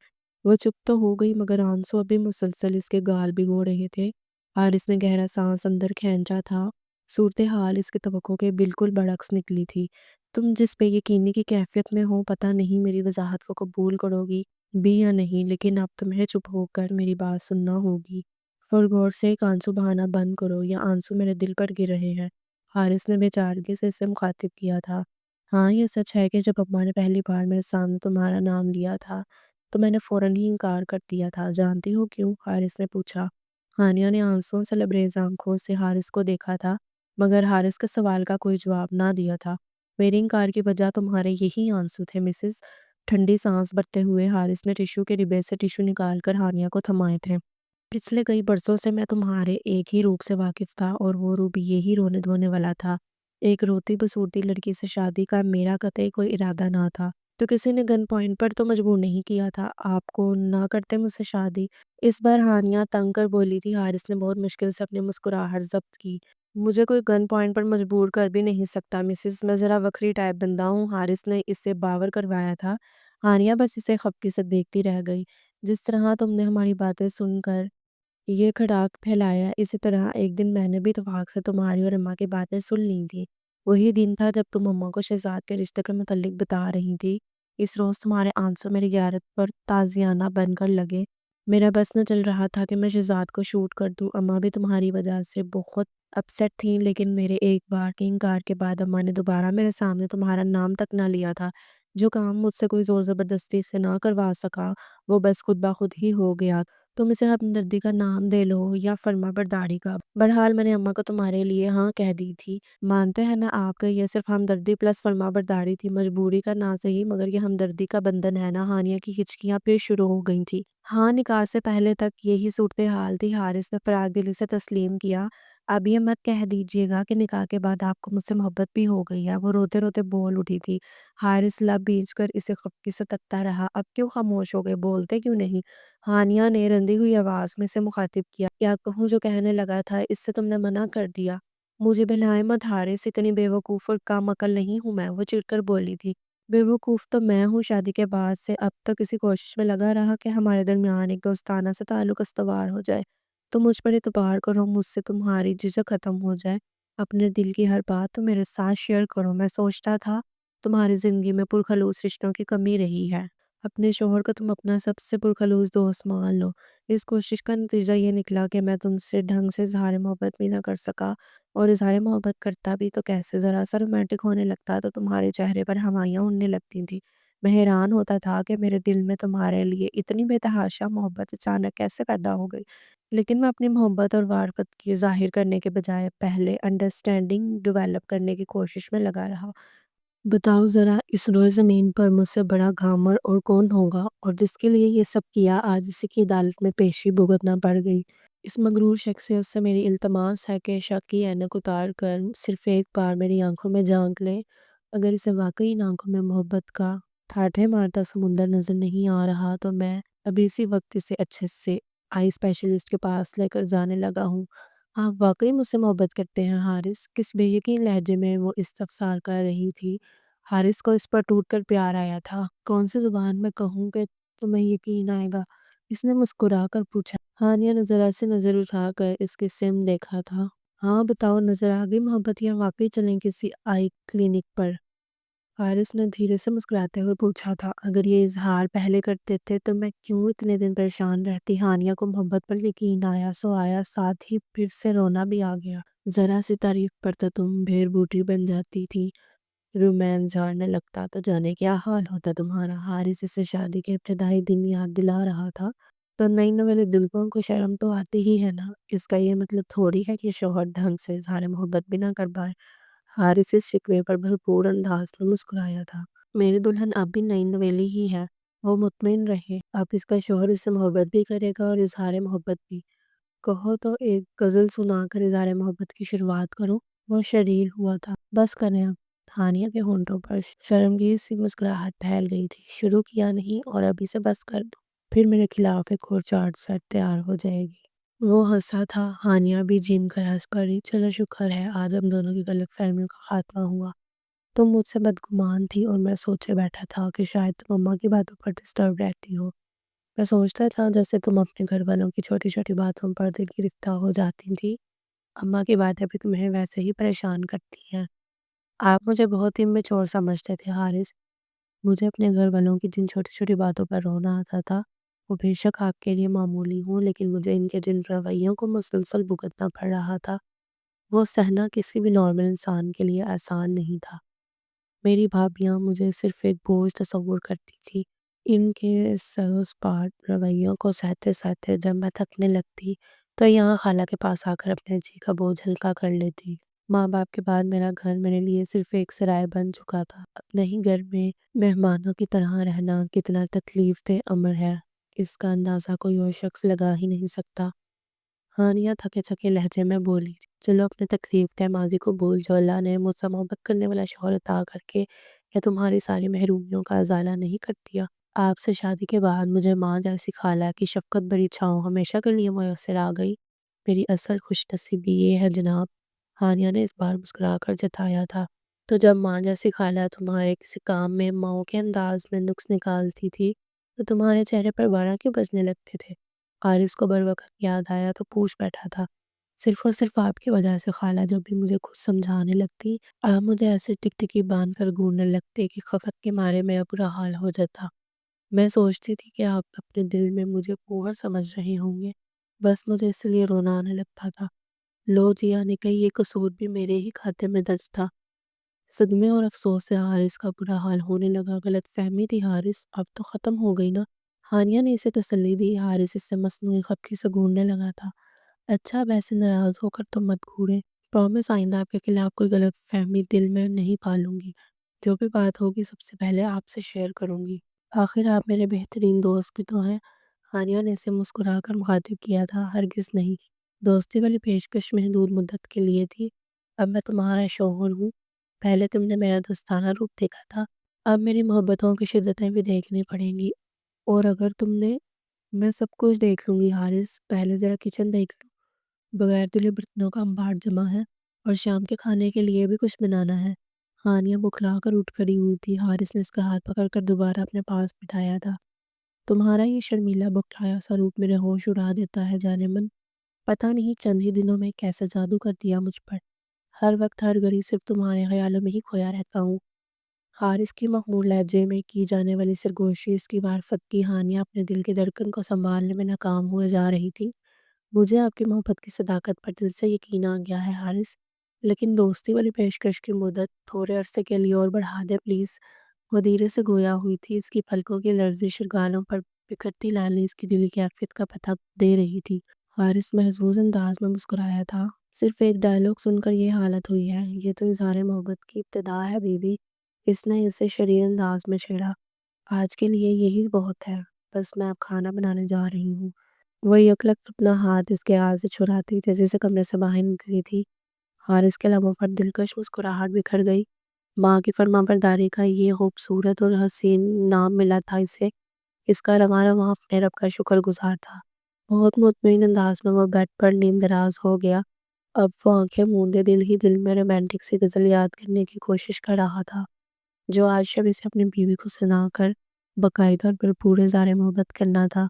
وہ چپ تو ہو گئی مگر آنسو ابھی مسلسل اس کے گال بھگو رہے تھے۔ حارث نے گہرا سانس اندر کھینچا تھا۔ صورتحال اس کی توقع کے بالکل برعکس نکلی تھی۔ تم جس بے یقینی کی کیفیت میں ہو، پتہ نہیں میری وضاحت کو قبول کرو گی بھی یا نہیں، لیکن اب تمہیں چپ ہو کر میری بات سننا ہوگی۔ غور سے ایک آنسو بہانا بند کرو، یا آنسو میرے دل پر گر رہے ہیں۔ حارث نے بے چارگی سے اسے مخاطب کیا تھا۔ ہاں، یہ سچ ہے کہ جب ابا نے پہلی بار میرے سامنے تمہارا نام لیا تھا تو میں نے فوراً ہی انکار کر دیا تھا۔ جانتی ہو کیوں؟ حارث نے پوچھا۔ ہانیہ نے آنسوؤں سے لبریز آنکھوں سے حارث کو دیکھا تھا، مگر حارث کے سوال کا کوئی جواب نہ دیا تھا۔ میرے انکار کی وجہ تمہارے یہی آنسو تھے مسز۔ ٹھنڈی سانس بھرتے ہوئے حارث نے ٹشو کے ڈبے سے ٹشو نکال کر ہانیہ کو تھمائے تھے۔ پچھلے کئی برسوں سے میں تمہارے ایک ہی روپ سے واقف تھا، اور وہ روپ یہی رونے دھونے والا تھا۔ ایک روتی بصورتی لڑکی سے شادی کا میرا قطعی کوئی ارادہ نہ تھا، تو کسی نے گن پوائنٹ پر تو مجبور نہیں کیا تھا آپ کو نہ کرتے مجھ سے شادی۔ اس بار ہانیہ تنگ کر بولی تھی۔ حارث نے بہت مشکل سے اپنی مسکراہٹ ضبط کی۔ مجھے کوئی گن پوائنٹ پر مجبور کر بھی نہیں سکتا مسز، میں ذرا وکری ٹائپ بندہ ہوں۔ حارث نے اس سے باور کروایا تھا۔ ہانیہ بس اسے خفگی سے دیکھتی رہ گئی۔ جس طرح تم نے ہماری باتیں سن کر یہ کھڑاک پھیلایا، اسی طرح ایک دن میں نے بھی اتفاق سے تمہاری اور اماں کی باتیں سن لی تھی۔ وہی دن تھا جب تم اماں کو شہزاد کے رشتے کے متعلق بتا رہی تھی۔ اس روز تمہارے آنسو میری غیرت پر تازیانہ بن کر لگے۔ میرا بس نہ چل رہا تھا کہ میں شہزاد کو شوٹ کر دوں۔ اماں بھی تمہاری وجہ سے بہت اپسیٹ تھیں، لیکن میرے ایک بار کے انکار کے بعد اماں نے دوبارہ میرے سامنے تمہارا نام تک نہ لیا تھا۔ جو کام مجھ سے کوئی زور زبردستی سے نہ کروا سکا وہ بس خود بخود ہی ہو گیا۔ تم اسے ہمدردی کا نام دے لو یا فرما برداری کا، بہرحال میں نے اماں کو تمہارے لیے ہاں کہہ دی تھی۔ مانتے ہیں نا آپ کہ یہ صرف ہمدردی پلس فرما برداری تھی، مجبوری کا نہ صحیح مگر یہ ہمدردی کا بندھن ہے نا۔ ہانیہ کی ہچکیاں پھر شروع ہو گئی تھی۔ ہاں، نکاح سے پہلے تک یہی صورتحال تھی۔ حارث نے فراغ دلی سے تسلیم کیا۔ اب یہ مت کہہ دیجیے گا کہ نکاح کے بعد آپ کو مجھ سے محبت بھی ہو گئی ہے۔ وہ روتے روتے بول اٹھی تھی۔ حارث لب بیچ کر اسے خفگی سے تکتا رہا۔ اب کیوں خاموش ہو گئے؟ بولتے کیوں نہیں؟ ہانیہ نے رندی ہوئی آواز میں سے مخاطب کیا۔ کیا کہوں جو کہنے لگا تھا اس سے تم نے منع کر دیا؟ مجھے بہلائے مت حارث، اتنی بے وقوف اور کم عقل نہیں ہوں میں، وہ چڑھ کر بولی تھی۔ بے وقوف تو میں ہوں، شادی کے بعد سے اب تک اسی کوشش میں لگا رہا کہ ہمارے درمیان ایک دوستانہ سے تعلق استوار ہو جائے۔ تو مجھ پر اعتبار کرو، مجھ سے تمہاری جھجک ختم ہو جائے۔ اپنے دل کی ہر بات تو میرے ساتھ شیئر کرو۔ میں سوچتا تھا تمہاری زندگی میں پرخلوص رشتوں کی کمی رہی ہے۔ اپنے شوہر کو تم اپنا سب سے پرخلوص دوست مان لو۔ اس کوشش کا نتیجہ یہ نکلا کہ میں تم سے ڈھنگ سے اظہار محبت بھی نہ کر سکا، اور اظہار محبت کرتا بھی تو کیسے؟ ذرا سا رومانٹک ہونے لگتا تو تمہارے چہرے پر ہوائیاں اڑنے لگتی تھیں۔ میں حیران ہوتا تھا کہ میرے دل میں تمہارے لیے اتنی بے تحاشا محبت اچانک کیسے پیدا ہو گئی، لیکن میں اپنی محبت اور وارفت کی ظاہر کرنے کے بجائے پہلے انڈرسٹینڈنگ ڈیولپ کرنے کی کوشش میں لگا رہا۔ بتاؤ ذرا، اس روئے زمین پر مجھ سے بڑا گھامر اور کون ہوگا، اور جس کے لیے یہ سب کیا آج اسی کی عدالت میں پیشی بھگتنا پڑ گئی۔ اس مغرور شخصیت سے میری التماس ہے کہ شک کی اینک اتار کر صرف ایک بار میری آنکھوں میں جھانک لیں۔ اگر اسے واقعی ان آنکھوں میں محبت کا ٹھاٹھے مارتا سمندر نظر نہیں آ رہا تو میں ابھی اسی وقت اسے اچھے سے آئی اسپیشلسٹ کے پاس لے کر جانے لگا ہوں۔ آپ واقعی مجھ سے محبت کرتے ہیں حارث؟ کس بے یقین لہجے میں وہ استفسار کر رہی تھی۔ حارث کو اس پر ٹوٹ کر پیار آیا تھا۔ کون سی زبان میں کہوں کہ تمہیں یقین آئے گا؟ اس نے مسکرا کر پوچھا۔ ہانیہ نے ذرا سے نظر اٹھا کر اس کی سم دیکھا تھا۔ ہاں بتاؤ، نظر آ گئی محبت یا واقعی چلیں کسی آئی کلینک پر؟ حارث نے دھیرے سے مسکراتے ہوئے پوچھا تھا۔ اگر یہ اظہار پہلے کرتے تھے تو میں کیوں اتنے دن پریشان رہتی؟ ہانیہ کو محبت پر یقین آیا سو آیا، ساتھ ہی پھر سے رونا بھی آ گیا۔ ذرا سی تعریف پر تو تم بھیڑ بوٹی بن جاتی تھی، رومانس جھاڑنے لگتا تو جانے کیا حال ہوتا تمہارا۔ حارث اسے شادی کے ابتدائی دن یاد دلا رہا تھا۔ تو نئی نویلی دلوں کو شرم تو آتی ہی ہے نا، اس کا یہ مطلب تھوڑی ہے کہ شوہر ڈھنگ سے اظہار محبت بھی نہ کر پائے۔ حارث اس شکوے پر بھرپور انداز میں مسکرایا تھا۔ میری دلہن اب بھی نئی نویلی ہی ہے، وہ مطمئن رہے، اب اس کا شوہر اس سے محبت بھی کرے گا اور اظہار محبت بھی۔ کہو تو ایک غزل سنا کر اظہار محبت کی شروعات کروں۔ وہ شریر ہوا تھا۔ بس کریں اب۔ ہانیہ کے ہونٹوں پر شرمگیز سی مسکراہٹ پھیل گئی تھی۔ شروع کیا نہیں اور ابھی سے بس کر دو، پھر میرے خلاف ایک اور چارج سیٹ تیار ہو جائے گی۔ وہ ہنسا تھا۔ ہانیہ بھی جھیم کر ہنس پڑی۔ چلو شکر ہے آج ہم دونوں کی غلط فہمیوں کا خاتمہ ہوا۔ تم مجھ سے بدگمان تھی اور میں سوچے بیٹھا تھا کہ شاید تم اماں کی باتوں پر ڈسٹرب رہتی ہو۔ میں سوچتا تھا جیسے تم اپنے گھر والوں کی چھوٹی چھوٹی باتوں پر دل گرفتہ ہو جاتی تھی، اماں کی باتیں بھی تمہیں ویسے ہی پریشان کرتی ہیں۔ آپ مجھے بہت ہی میچور سمجھتے تھے حارث۔ مجھے اپنے گھر والوں کی جن چھوٹی چھوٹی باتوں پر رونا آتا تھا وہ بے شک آپ کے لیے معمولی ہوں، لیکن مجھے ان کے جن رویوں کو مسلسل بھگتنا پڑ رہا تھا وہ سہنا کسی بھی نارمل انسان کے لیے آسان نہیں تھا۔ میری بھابیاں مجھے صرف ایک بوجھ تصور کرتی تھی۔ ان کے سروسپاٹ رویوں کو سہتے سہتے جب میں تھکنے لگتی تو یہاں خالہ کے پاس آ کر اپنے جی کا بوجھ ہلکا کر لیتی۔ ماں باپ کے بعد میرا گھر میرے لیے صرف ایک سرائے بن چکا تھا۔ اپنے ہی گھر میں مہمانوں کی طرح رہنا کتنا تکلیف دہ امر ہے، اس کا اندازہ کوئی اور شخص لگا ہی نہیں سکتا۔ ہانیہ تھکے تھکے لہجے میں بولی۔ چلو اپنے تکلیف دہ ماضی کو بھول جو، اللہ نے مجھ سے محبت کرنے والا شوہر عطا کر کے یا تمہاری ساری محرومیوں کا ازالہ نہیں کر دیا۔ آپ سے شادی کے بعد مجھے ماں جیسی خالہ کی شفقت بھری چھاؤں ہمیشہ کے لیے میسر آ گئی۔ میری اصل خوش نصیبی یہ ہے جناب، ہانیہ نے اس بار مسکرا کر جتایا تھا۔ تو جب ماں جیسی خالہ تمہارے کسی کام میں ماؤں کے انداز میں نقص نکالتی تھی تو تمہارے چہرے پر 12 کیوں بجنے لگتے تھے؟ حارث کو بروقت یاد آیا تو پوچھ بیٹھا تھا۔ صرف اور صرف آپ کی وجہ سے خالہ، جب بھی مجھے کچھ سمجھانے لگتی آپ مجھے ایسے ٹکٹکی باندھ کر گھورنے لگتے کہ خفت کے مارے میرا برا حال ہو جاتا۔ میں سوچتی تھی کہ آپ اپنے دل میں مجھے پور سمجھ رہے ہوں گے، بس مجھے اس لیے رونا آنے لگتا تھا۔ لو جی، یعنی کہ یہ قصور بھی میرے ہی کھاتے میں درج تھا۔ صدمے اور افسوس سے حارث کا برا حال ہونے لگا۔ غلط فہمی تھی حارث، اب تو ختم ہو گئی نا؟ ہانیہ نے اسے تسلی دی۔ حارث اس سے مصنوعی خفگی سے گھورنے لگا تھا۔ اچھا اب ایسے ناراض ہو کر تو مت گھوریں، پرومس آئندہ آپ کے خلاف کوئی غلط فہمی دل میں نہیں پالوں گی، جو بھی بات ہوگی سب سے پہلے آپ سے شیئر کروں گی۔ آخر آپ میرے بہترین دوست بھی تو ہیں۔ ہانیہ نے اسے مسکرا کر مخاطب کیا تھا۔ ہرگز نہیں، دوستی والی پیشکش محدود مدت کے لیے تھی۔ اب میں تمہارا شوہر ہوں، پہلے تم نے میرا دوستانہ روپ دیکھا تھا، اب میری محبتوں کی شدتیں بھی دیکھنی پڑیں گی، اور اگر تم نے میں سب کچھ دیکھ لوں گی حارث، پہلے ذرا کچن دیکھ لوں، بغیر دھلے برتنوں کا انبار جمع ہے اور شام کے کھانے کے لیے بھی کچھ بنانا ہے۔ ہانیہ بکھلا کر اٹھ کھڑی ہوئی تھی۔ حارث نے اس کا ہاتھ پکڑ کر دوبارہ اپنے پاس بٹھایا تھا۔ تمہارا یہ شرمیلا بکھلایا سا روپ میرے ہوش اڑا دیتا ہے جانے من، پتہ نہیں چند ہی دنوں میں کیسے جادو کر دیا مجھ پر، ہر وقت ہر گھڑی صرف تمہارے خیالوں میں ہی کھویا رہتا ہوں۔ حارث کی مخمور لہجے میں کی جانے والی سرگوشی اس کی معرفت کی ہانیہ اپنے دل کی دھڑکن کو سنبھالنے میں ناکام ہوئے جا رہی تھی۔ مجھے آپ کی محبت کی صداقت پر دل سے یقین آ گیا ہے حارث، لیکن دوستی والی پیشکش کی مدت تھوڑے عرصے کے لیے اور بڑھا دے پلیز۔ وہ دھیرے سے گویا ہوئی تھی، اس کی پلکوں کی لرزش اور گالوں پر بکھرتی لالیں اس کی دل کی کیفیت کا پتہ دے رہی تھی۔ حارث محظوظ انداز میں مسکرایا تھا۔ صرف ایک ڈائلاگ سن کر یہ حالت ہوئی ہے، یہ تو اظہار محبت کی ابتدا ہے بیوی۔ اس نے اسے شریر انداز میں چھیڑا۔ آج کے لیے یہی بہت ہے، بس میں اب کھانا بنانے جا رہی ہوں۔ وہ یکلخت اپنا ہاتھ اس کے ہاتھ سے چھڑاتی جیسے سے کمرے سے باہر نکلی تھی۔ حارث کے لبوں پر دلکش مسکراہٹ بکھر گئی۔ ماں کی فرمانبرداری کا یہ خوبصورت اور حسین نام ملا تھا اسے۔ اس کا ہمارا وہاں اپنے رب کا شکر گزار تھا۔ بہت مطمئن انداز میں وہ بیڈ پر نیم دراز ہو گیا۔ اب وہ آنکھیں موندے دل ہی دل میں رومانٹک سی غزل یاد کرنے کی کوشش کر رہا تھا، جو آج شب اسے اپنی بیوی کو سنا کر باقاعدہ اور بھرپور اظہار محبت کرنا تھا،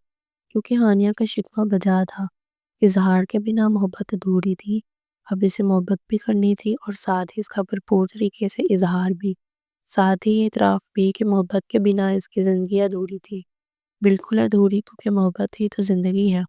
کیونکہ ہانیہ کا شکوہ بجا تھا۔ اظہار کے بنا محبت ادھوری تھی۔ اب اسے محبت بھی کرنی تھی اور ساتھ ہی اس کا بھرپور طریقے سے اظہار بھی، ساتھ ہی یہ اعتراف بھی کہ محبت کے بنا اس کی زندگی ادھوری تھی، بالکل ادھوری، کیونکہ محبت ہی تو زندگی ہے۔